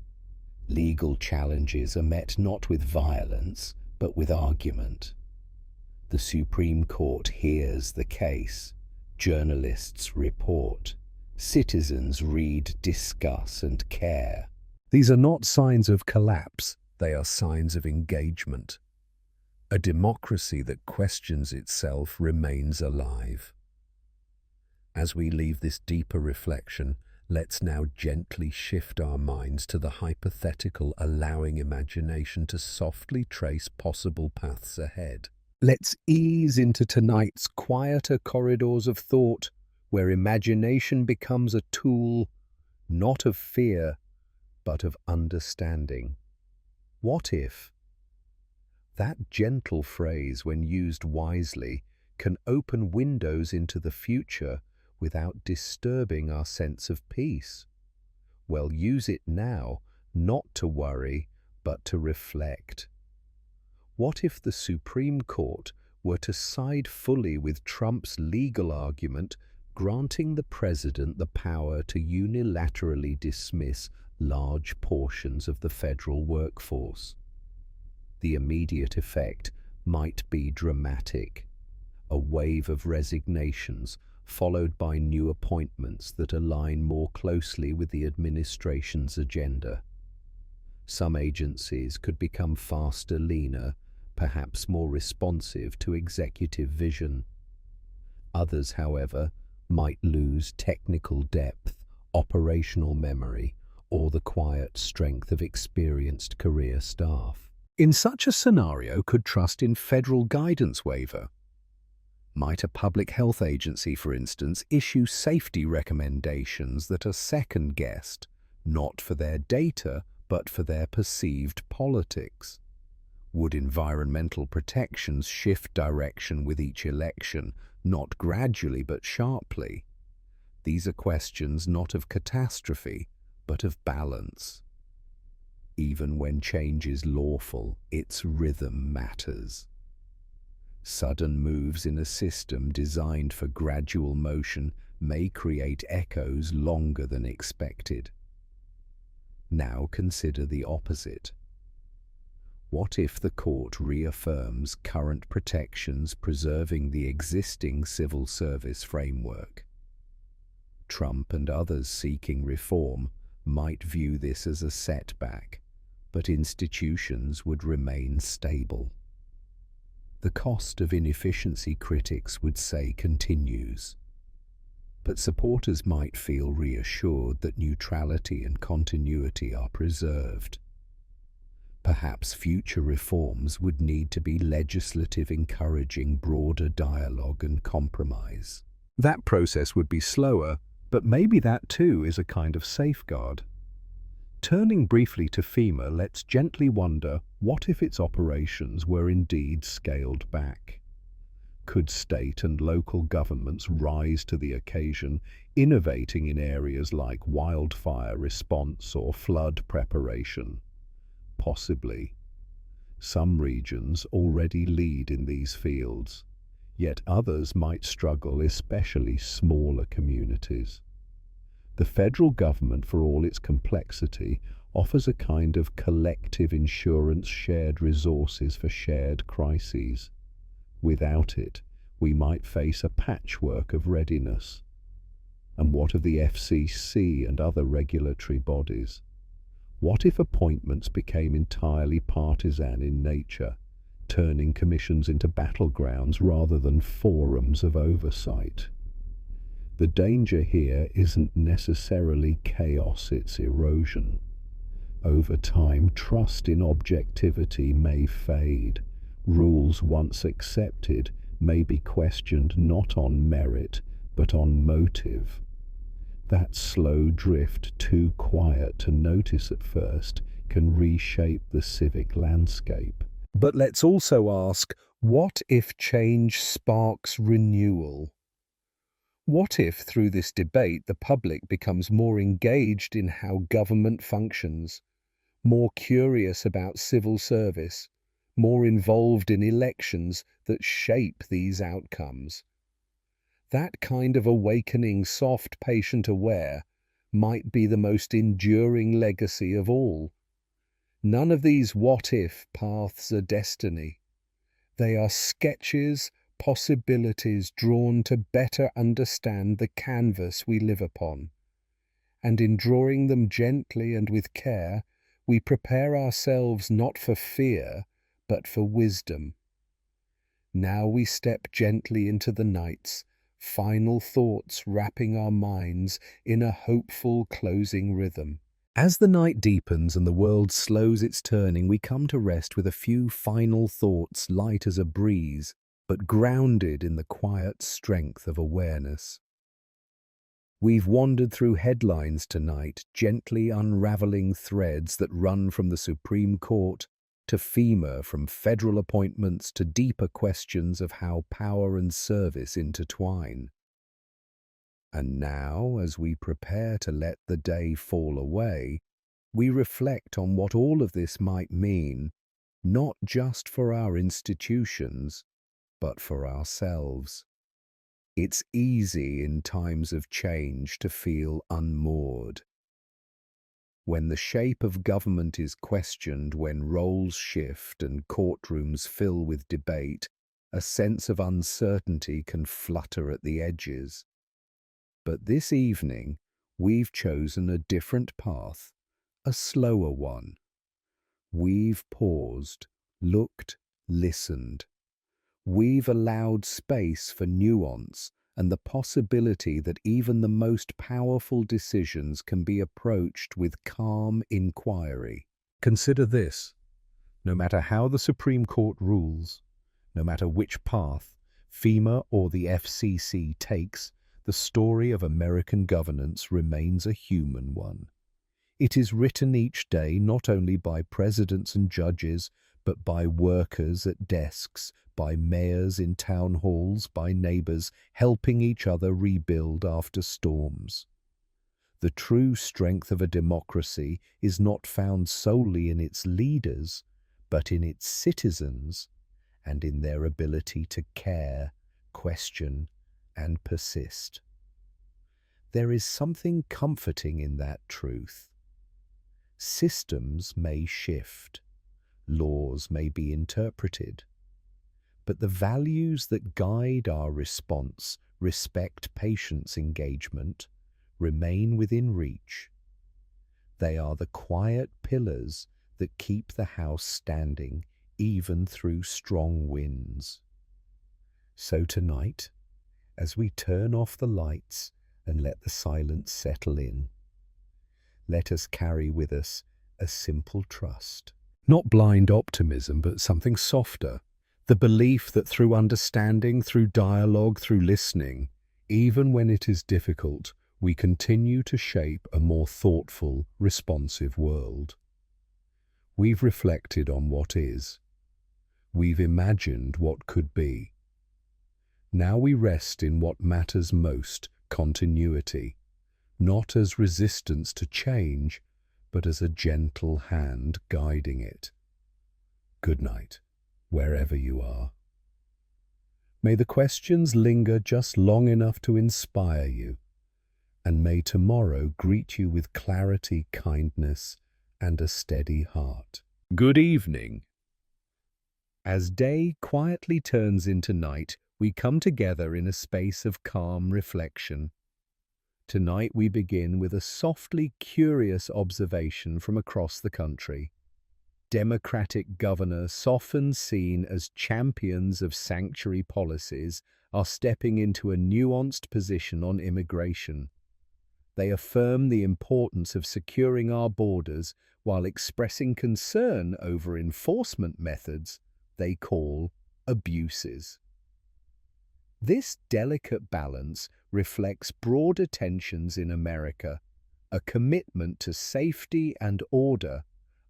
Speaker 1: Legal challenges are met not with violence, but with argument. The Supreme Court hears the case. Journalists report. Citizens read, discuss, and care. These are not signs of collapse, they are signs of engagement. A democracy that questions itself remains alive. As we leave this deeper reflection, let's now gently shift our minds to the hypothetical, allowing imagination to softly trace possible paths ahead. Let's ease into tonight's quieter corridors of thought, where imagination becomes a tool not of fear, but of understanding. What if? That gentle phrase, when used wisely, can open windows into the future without disturbing our sense of peace. Well, use it now, not to worry, but to reflect. What if the Supreme Court were to side fully with Trump's legal argument, granting the president the power to unilaterally dismiss large portions of the federal workforce? The immediate effect might be dramatic. A wave of resignations, followed by new appointments that align more closely with the administration's agenda. Some agencies could become faster, leaner, perhaps more responsive to executive vision. Others, however, might lose technical depth, operational memory, or the quiet strength of experienced career staff. In such a scenario, could trust in federal guidance waver? Might a public health agency, for instance, issue safety recommendations that are second-guessed, not for their data, but for their perceived politics? Would environmental protections shift direction with each election, not gradually but sharply? These are questions not of catastrophe, but of balance. Even when change is lawful, its rhythm matters. Sudden moves in a system designed for gradual motion may create echoes longer than expected. Now consider the opposite. What if the court reaffirms current protections, preserving the existing civil service framework? Trump and others seeking reform might view this as a setback, but institutions would remain stable. The cost of inefficiency, critics would say, continues, but supporters might feel reassured that neutrality and continuity are preserved. Perhaps future reforms would need to be legislative, encouraging broader dialogue and compromise. That process would be slower, but maybe that too is a kind of safeguard. Turning briefly to FEMA, let's gently wonder, what if its operations were indeed scaled back? Could state and local governments rise to the occasion, innovating in areas like wildfire response or flood preparation? Possibly. Some regions already lead in these fields, yet others might struggle, especially smaller communities. The federal government, for all its complexity, offers a kind of collective insurance, shared resources for shared crises. Without it, we might face a patchwork of readiness. And what of the FCC and other regulatory bodies? What if appointments became entirely partisan in nature, turning commissions into battlegrounds rather than forums of oversight? The danger here isn't necessarily chaos, it's erosion. Over time, trust in objectivity may fade. Rules once accepted may be questioned not on merit, but on motive. That slow drift, too quiet to notice at first, can reshape the civic landscape. But let's also ask, what if change sparks renewal? What if, through this debate, the public becomes more engaged in how government functions, more curious about civil service, more involved in elections that shape these outcomes? That kind of awakening, soft, patient, aware, might be the most enduring legacy of all. None of these what-if paths are destiny. They are sketches, possibilities drawn to better understand the canvas we live upon. And in drawing them gently and with care, we prepare ourselves not for fear, but for wisdom. Now we step gently into the nights, final thoughts wrapping our minds in a hopeful closing rhythm. As the night deepens and the world slows its turning, we come to rest with a few final thoughts, light as a breeze, but grounded in the quiet strength of awareness. We've wandered through headlines tonight, gently unraveling threads that run from the Supreme Court to FEMA, from federal appointments to deeper questions of how power and service intertwine. And now, as we prepare to let the day fall away, we reflect on what all of this might mean, not just for our institutions, but for ourselves. It's easy in times of change to feel unmoored. When the shape of government is questioned, when roles shift and courtrooms fill with debate, a sense of uncertainty can flutter at the edges. But this evening, we've chosen a different path, a slower one. We've paused, looked, listened. We've allowed space for nuance and the possibility that even the most powerful decisions can be approached with calm inquiry. Consider this: no matter how the Supreme Court rules, no matter which path FEMA or the FCC takes, the story of American governance remains a human one. It is written each day not only by presidents and judges, but by workers at desks, by mayors in town halls, by neighbors helping each other rebuild after storms. The true strength of a democracy is not found solely in its leaders, but in its citizens and in their ability to care, question, and persist. There is something comforting in that truth. Systems may shift, laws may be interpreted, but the values that guide our response, respect, patience, engagement, remain within reach. They are the quiet pillars that keep the house standing even through strong winds. So tonight, as we turn off the lights and let the silence settle in, let us carry with us a simple trust. Not blind optimism, but something softer. The belief that through understanding, through dialogue, through listening, even when it is difficult, we continue to shape a more thoughtful, responsive world. We've reflected on what is. We've imagined what could be. Now we rest in what matters most, continuity, not as resistance to change, but as a gentle hand guiding it. Good night, wherever you are. May the questions linger just long enough to inspire you, and may tomorrow greet you with clarity, kindness, and a steady heart. Good evening. As day quietly turns into night, we come together in a space of calm reflection. Tonight we begin with a softly curious observation from across the country. Democratic governors, often seen as champions of sanctuary policies, are stepping into a nuanced position on immigration. They affirm the importance of securing our borders while expressing concern over enforcement methods they call abuses. This delicate balance reflects broader tensions in America, a commitment to safety and order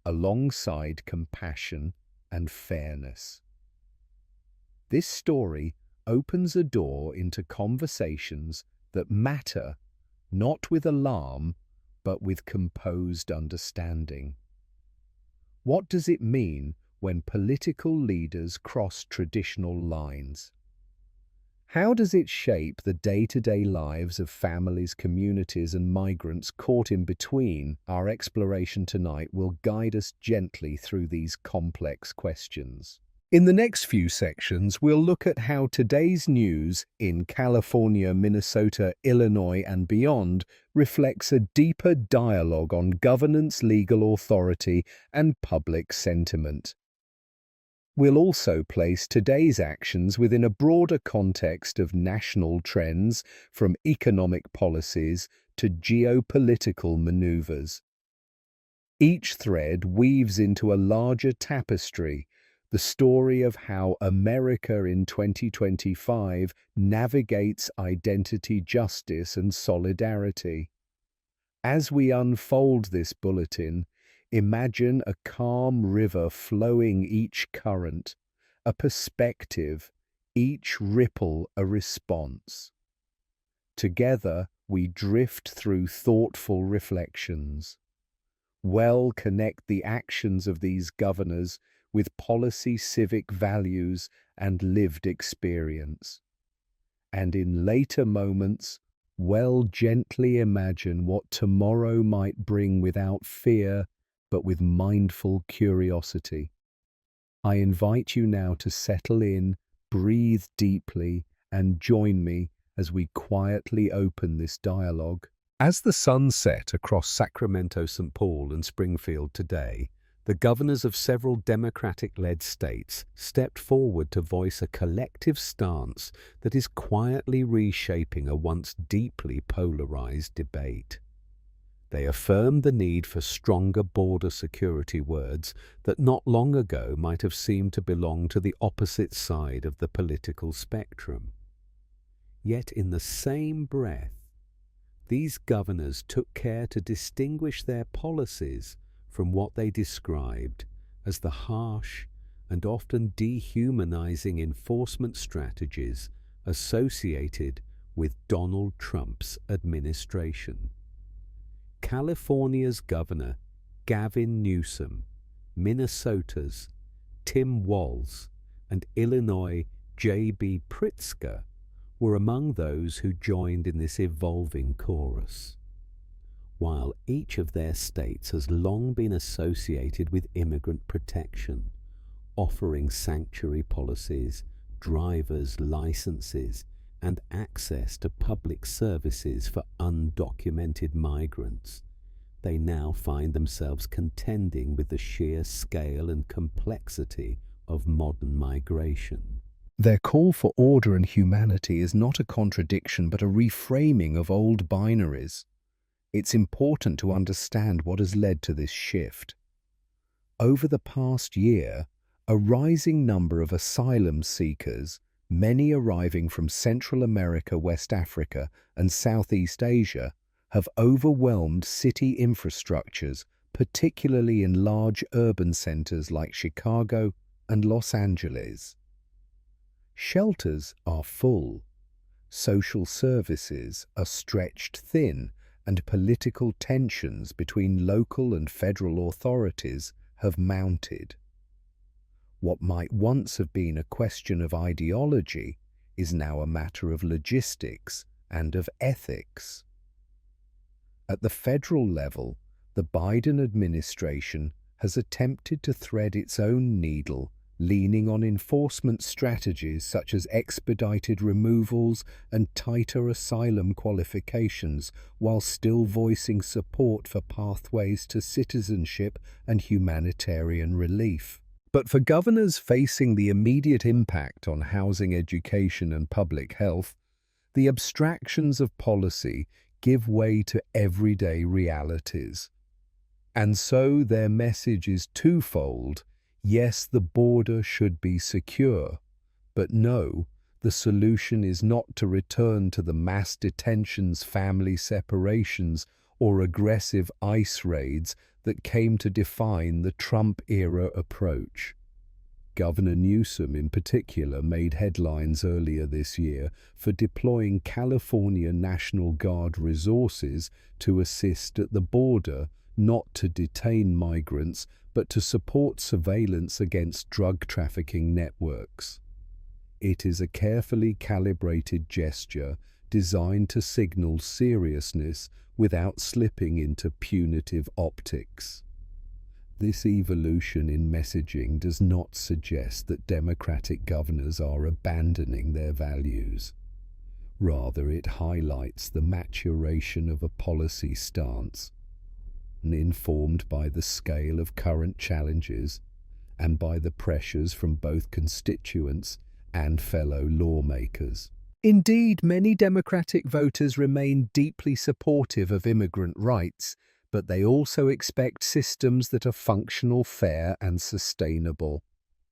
Speaker 1: alongside compassion and fairness. This story opens a door into conversations that matter not with alarm, but with composed understanding. What does it mean when political leaders cross traditional lines? How does it shape the day-to-day lives of families, communities, and migrants caught in between? Our exploration tonight will guide us gently through these complex questions. In the next few sections, we'll look at how today's news in California, Minnesota, Illinois, and beyond reflects a deeper dialogue on governance, legal authority, and public sentiment. We'll also place today's actions within a broader context of national trends, from economic policies to geopolitical maneuvers. Each thread weaves into a larger tapestry, the story of how America in 2025 navigates identity, justice, and solidarity. As we unfold this bulletin, imagine a calm river flowing, each current a perspective, each ripple a response. Together we drift through thoughtful reflections. Well, connect the actions of these governors with policy, civic values, and lived experience. And in later moments, gently imagine what tomorrow might bring without fear, but with mindful curiosity. I invite you now to settle in, breathe deeply, and join me as we quietly open this dialogue. As the sun set across Sacramento, St. Paul, and Springfield today, the governors of several Democratic-led states stepped forward to voice a collective stance that is quietly reshaping a once deeply polarized debate. They affirmed the need for stronger border security, words that not long ago might have seemed to belong to the opposite side of the political spectrum. Yet in the same breath, these governors took care to distinguish their policies from what they described as the harsh and often dehumanizing enforcement strategies associated with Donald Trump's administration. California's Governor Gavin Newsom, Minnesota's Tim Walz, and Illinois' J.B. Pritzker were among those who joined in this evolving chorus. While each of their states has long been associated with immigrant protection, offering sanctuary policies, driver's licenses,
Speaker 2: and access to public services for undocumented migrants, they now find themselves contending with the sheer scale and complexity of modern migration.
Speaker 1: Their call for order and humanity is not a contradiction but a reframing of old binaries. It's important to understand what has led to this shift. Over the past year, a rising number of asylum seekers, many arriving from Central America, West Africa, and Southeast Asia, have overwhelmed city infrastructures, particularly in large urban centers like Chicago and Los Angeles. Shelters are full, social services are stretched thin, and political tensions between local and federal authorities have mounted. What might once have been a question of ideology is now a matter of logistics and of ethics. At the federal level, the Biden administration has attempted to thread its own needle, leaning on enforcement strategies such as expedited removals and tighter asylum qualifications, while still voicing support for pathways to citizenship and humanitarian relief. But for governors facing the immediate impact on housing, education, and public health, the abstractions of policy give way to everyday realities. And so their message is twofold. Yes, the border should be secure, but no, the solution is not to return to the mass detentions, family separations, or aggressive ICE raids that came to define the Trump-era approach. Governor Newsom, in particular, made headlines earlier this year for deploying California National Guard resources to assist at the border, not to detain migrants, but to support surveillance against drug trafficking networks. It is a carefully calibrated gesture designed to signal seriousness without slipping into punitive optics. This evolution in messaging does not suggest that Democratic governors are abandoning their values. Rather, it highlights the maturation of a policy stance, informed by the scale of current challenges and by the pressures from both constituents and fellow lawmakers. Indeed, many Democratic voters remain deeply supportive of immigrant rights, but they also expect systems that are functional, fair, and sustainable.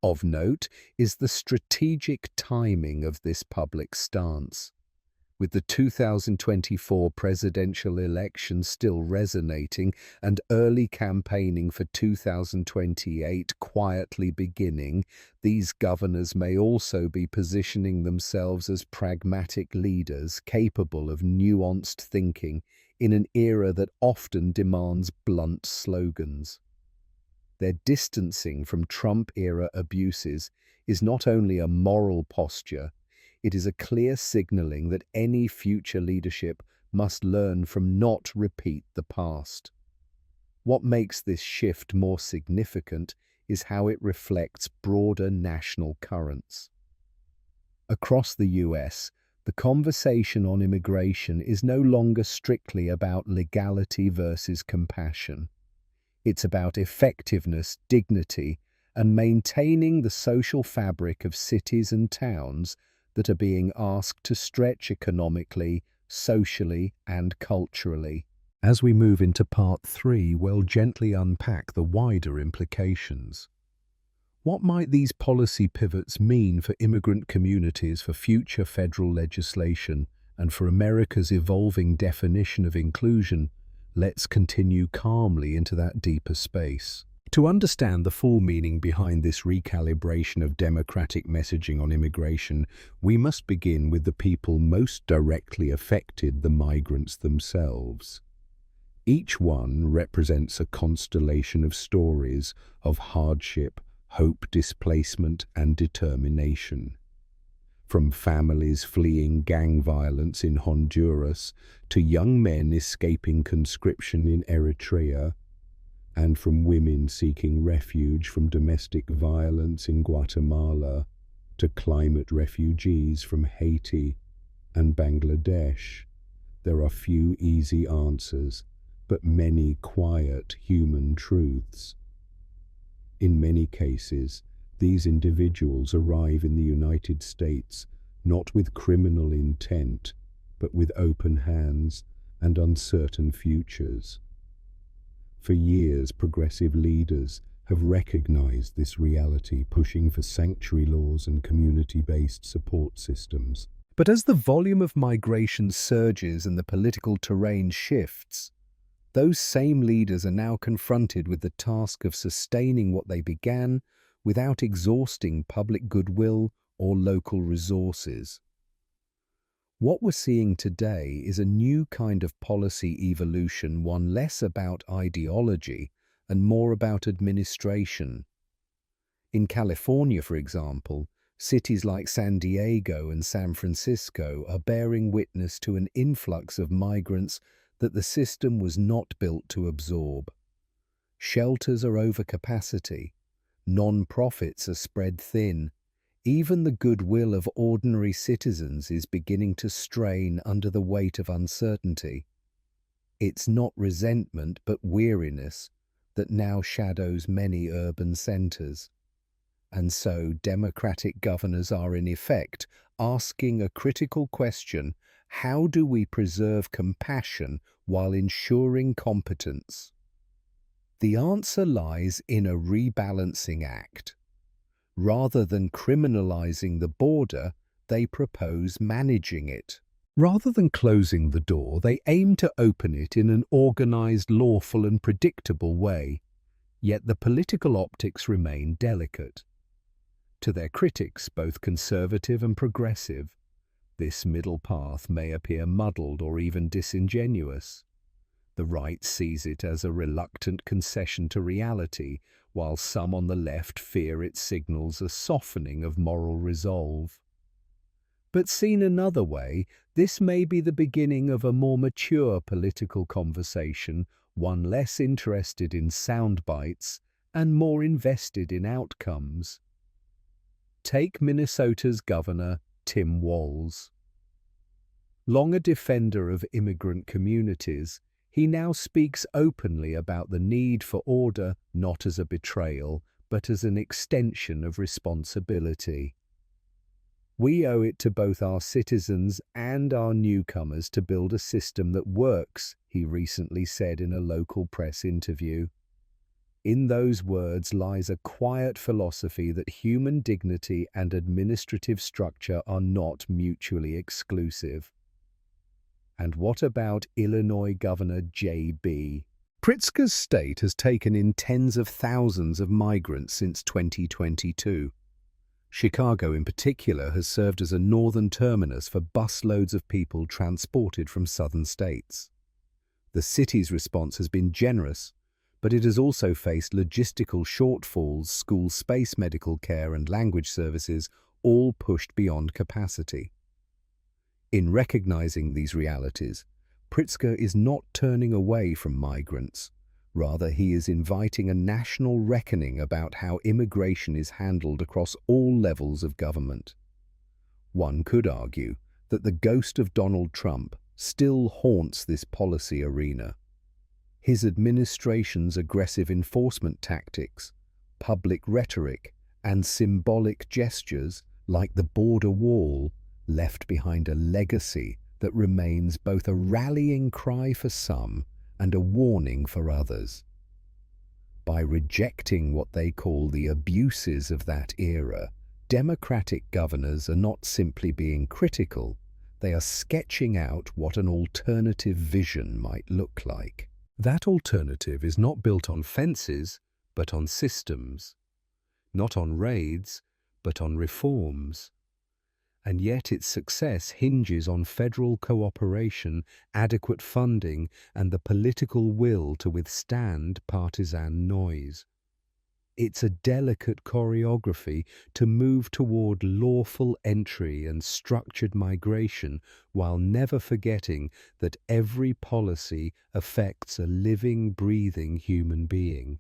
Speaker 1: Of note is the strategic timing of this public stance. With the 2024 presidential election still resonating and early campaigning for 2028 quietly beginning, these governors may also be positioning themselves as pragmatic leaders capable of nuanced thinking in an era that often demands blunt slogans. Their distancing from Trump-era abuses is not only a moral posture, it is a clear signaling that any future leadership must learn from not repeat the past. What makes this shift more significant is how it reflects broader national currents. Across the US, the conversation on immigration is no longer strictly about legality versus compassion. It's about effectiveness, dignity, and maintaining the social fabric of cities and towns that are being asked to stretch economically, socially, and culturally. As we move into part 3, we'll gently unpack the wider implications. What might these policy pivots mean for immigrant communities, for future federal legislation, and for America's evolving definition of inclusion? Let's continue calmly into that deeper space. To understand the full meaning behind this recalibration of Democratic messaging on immigration, we must begin with the people most directly affected, the migrants themselves. Each one represents a constellation of stories of hardship, hope, displacement, and determination. From families fleeing gang violence in Honduras to young men escaping conscription in Eritrea, and from women seeking refuge from domestic violence in Guatemala to climate refugees from Haiti and Bangladesh, there are few easy answers, but many quiet human truths. In many cases, these individuals arrive in the United States not with criminal intent, but with open hands and uncertain futures. For years, progressive leaders have recognized this reality, pushing for sanctuary laws and community-based support systems.
Speaker 2: But as the volume of migration surges and the political terrain shifts, those same leaders are now confronted with the task of sustaining what they began without exhausting public goodwill or local resources. What we're seeing today is a new kind of policy evolution, one less about ideology and more about administration. In California, for example, cities like San Diego and San Francisco are bearing witness to an influx of migrants that the system was not built to absorb. Shelters are over capacity, non-profits are spread thin, even the goodwill of ordinary citizens is beginning to strain under the weight of uncertainty. It's not resentment but weariness that now shadows many urban centers. And so democratic governors are in effect asking a critical question: how do we preserve compassion while ensuring competence? The answer lies in a rebalancing act. Rather than criminalizing the border, they propose managing it. Rather than closing the door, they aim to open it in an organized, lawful and predictable way. Yet the political optics remain delicate. To their critics, both conservative and progressive, this middle path may appear muddled or even disingenuous. The right sees it as a reluctant concession to reality, while some on the left fear it signals a softening of moral resolve. But seen another way, this may be the beginning of a more mature political conversation, one less interested in sound bites and more invested in outcomes. Take Minnesota's Governor Tim Walz. Long a defender of immigrant communities, he now speaks openly about the need for order not as a betrayal, but as an extension of responsibility. We owe it to both our citizens and our newcomers to build a system that works, he recently said in a local press interview. In those words lies a quiet philosophy that human dignity and administrative structure are not mutually exclusive. And what about Illinois Governor J.B. Pritzker's state has taken in tens of thousands of migrants since 2022. Chicago in particular has served as a northern terminus for busloads of people transported from southern states. The city's response has been generous, but it has also faced logistical shortfalls, school space, medical care and language services, all pushed beyond capacity. In recognizing these realities, Pritzker is not turning away from migrants. Rather, he is inviting a national reckoning about how immigration is handled across all levels of government. One could argue that the ghost of Donald Trump still haunts this policy arena. His administration's aggressive enforcement tactics, public rhetoric, and symbolic gestures like the border wall left behind a legacy that remains both a rallying cry for some and a warning for others. By rejecting what they call the abuses of that era, democratic governors are not simply being critical, they are sketching out what an alternative vision might look like. That alternative is not built on fences, but on systems. Not on raids, but on reforms. And yet its success hinges on federal cooperation, adequate funding, and the political will to withstand partisan noise. It's a delicate choreography to move toward lawful entry and structured migration while never forgetting that every policy affects a living, breathing human being.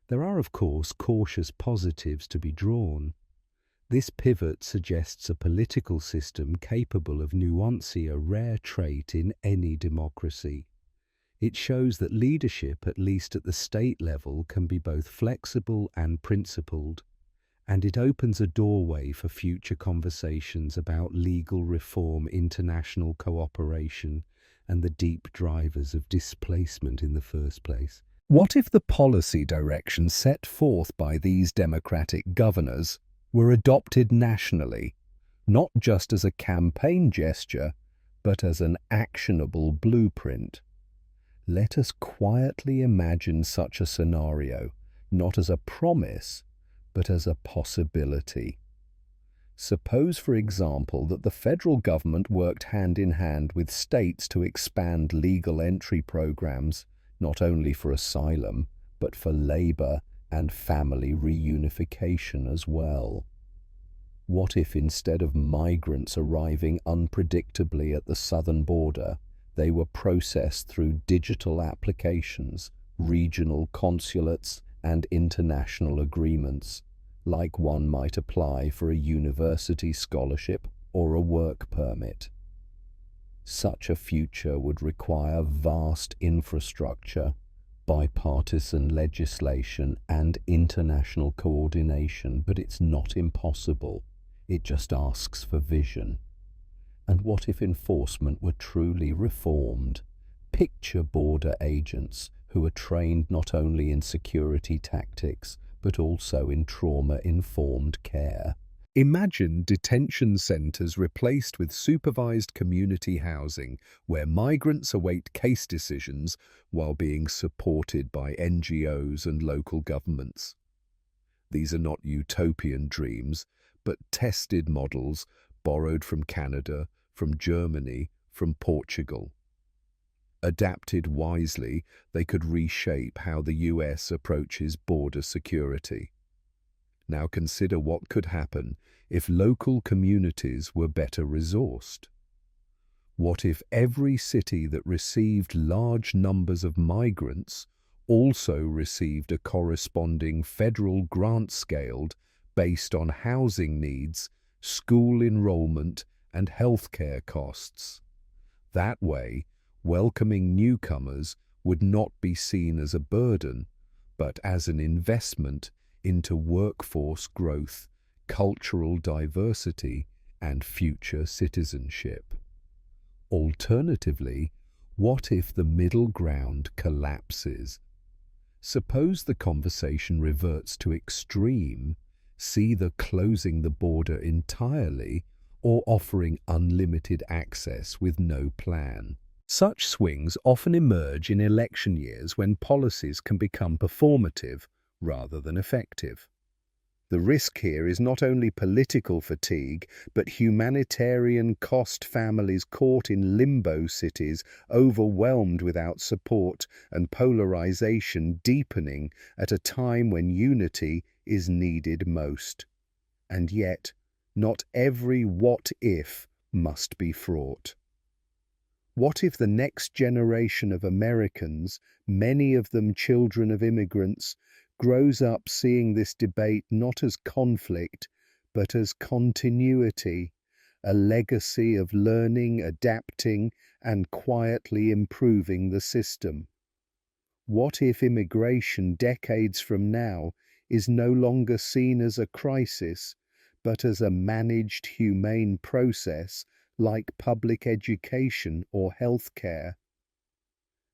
Speaker 2: There are, of course, cautious positives to be drawn.
Speaker 1: This pivot suggests a political system capable of nuancing a rare trait in any democracy. It shows that leadership, at least at the state level, can be both flexible and principled, and it opens a doorway for future conversations about legal reform, international cooperation, and the deep drivers of displacement in the first place. What if the policy direction set forth by these democratic governors were adopted nationally, not just as a campaign gesture, but as an actionable blueprint? Let us quietly imagine such a scenario, not as a promise, but as a possibility. Suppose, for example, that the federal government worked hand in hand with states to expand legal entry programs, not only for asylum, but for labor and family reunification as well. What if instead of migrants arriving unpredictably at the southern border, they were processed through digital applications, regional consulates, and international agreements, like one might apply for a university scholarship or a work permit? Such a future would require vast infrastructure, bipartisan legislation, and international coordination, but it's not impossible. It just asks for vision. And what if enforcement were truly reformed? Picture border agents who are trained not only in security tactics, but also in trauma-informed care. Imagine detention centers replaced with supervised community housing where migrants await case decisions while being supported by NGOs and local governments. These are not utopian dreams, but tested models borrowed from Canada, from Germany, from Portugal. Adapted wisely, they could reshape how the US approaches border security. Now consider what could happen if local communities were better resourced. What if every city that received large numbers of migrants also received a corresponding federal grant scaled based on housing needs, school enrollment, and healthcare costs? That way, welcoming newcomers would not be seen as a burden, but as an investment into workforce growth, cultural diversity, and future citizenship. Alternatively, what if the middle ground collapses? Suppose the conversation reverts to extreme, either closing the border entirely or offering unlimited access with no plan. Such swings often emerge in election years when policies can become performative rather than effective. The risk here is not only political fatigue, but humanitarian cost. Families caught in limbo cities, overwhelmed without support, and polarization deepening at a time when unity is needed most. And yet, not every what if must be fraught. What if the next generation of Americans, many of them children of immigrants, grows up seeing this debate not as conflict, but as continuity, a legacy of learning, adapting, and quietly improving the system? What if immigration decades from now is no longer seen as a crisis, but as a managed humane process like public education or healthcare?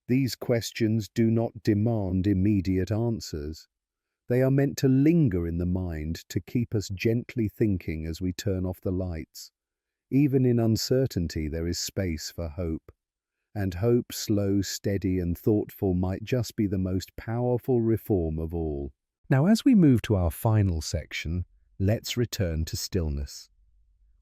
Speaker 1: These questions do not demand immediate answers. They are meant to linger in the mind, to keep us gently thinking as we turn off the lights. Even in uncertainty, there is space for hope. And hope, slow, steady, and thoughtful, might just be the most powerful reform of all. Now, as we move to our final section, let's return to stillness.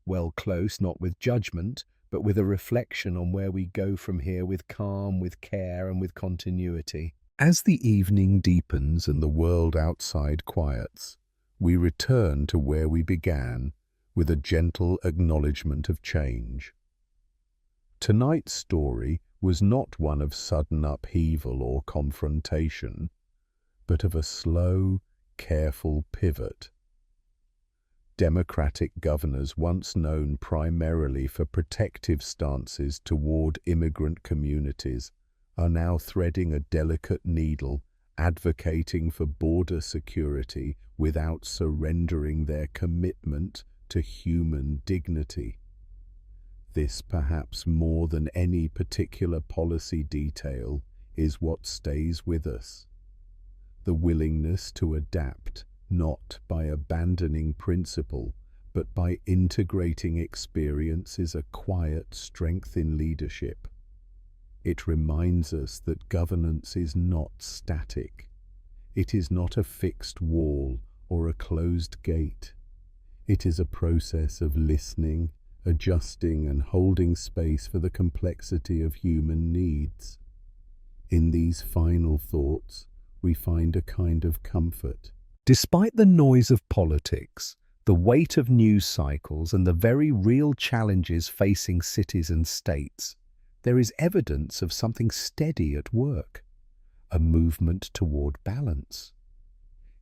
Speaker 1: Well, close, not with judgment, but with a reflection on where we go from here, with calm, with care, and with continuity. As the evening deepens and the world outside quiets, we return to where we began, with a gentle acknowledgement of change. Tonight's story was not one of sudden upheaval or confrontation, but of a slow, careful pivot. Democratic governors, once known primarily for protective stances toward immigrant communities, are now threading a delicate needle, advocating for border security without surrendering their commitment to human dignity. This, perhaps more than any particular policy detail, is what stays with us. The willingness to adapt, not by abandoning principle, but by integrating experience, is a quiet strength in leadership. It reminds us that governance is not static. It is not a fixed wall or a closed gate. It is a process of listening, adjusting, and holding space for the complexity of human needs. In these final thoughts, we find a kind of comfort. Despite the noise of politics, the weight of news cycles, and the very real challenges facing cities and states, there is evidence of something steady at work, a movement toward balance.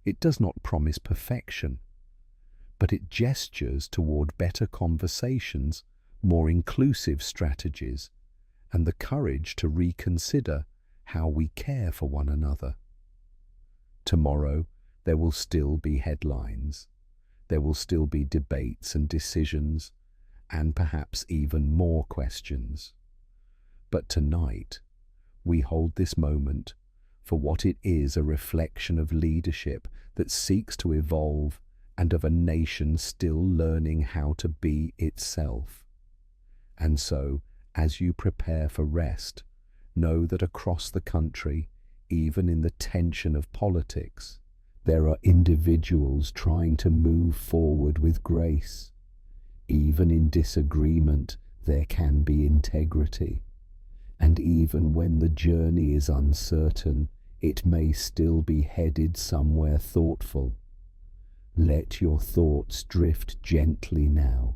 Speaker 1: It does not promise perfection, but it gestures toward better conversations, more inclusive strategies, and the courage to reconsider how we care for one another. Tomorrow, there will still be headlines. There will still be debates and decisions, and perhaps even more questions. But tonight, we hold this moment for what it is: a reflection of leadership that seeks to evolve and of a nation still learning how to be itself. And so, as you prepare for rest, know that across the country, even in the tension of politics, there are individuals trying to move forward with grace. Even in disagreement, there can be integrity. And even when the journey is uncertain, it may still be headed somewhere thoughtful. Let your thoughts drift gently now.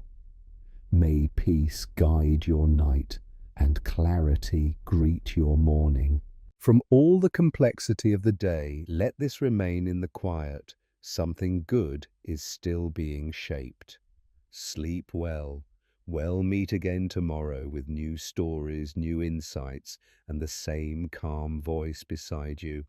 Speaker 1: May peace guide your night and clarity greet your morning. From all the complexity of the day, let this remain in the quiet. Something good is still being shaped. Sleep well. We'll meet again tomorrow with new stories, new insights, and the same calm voice beside you.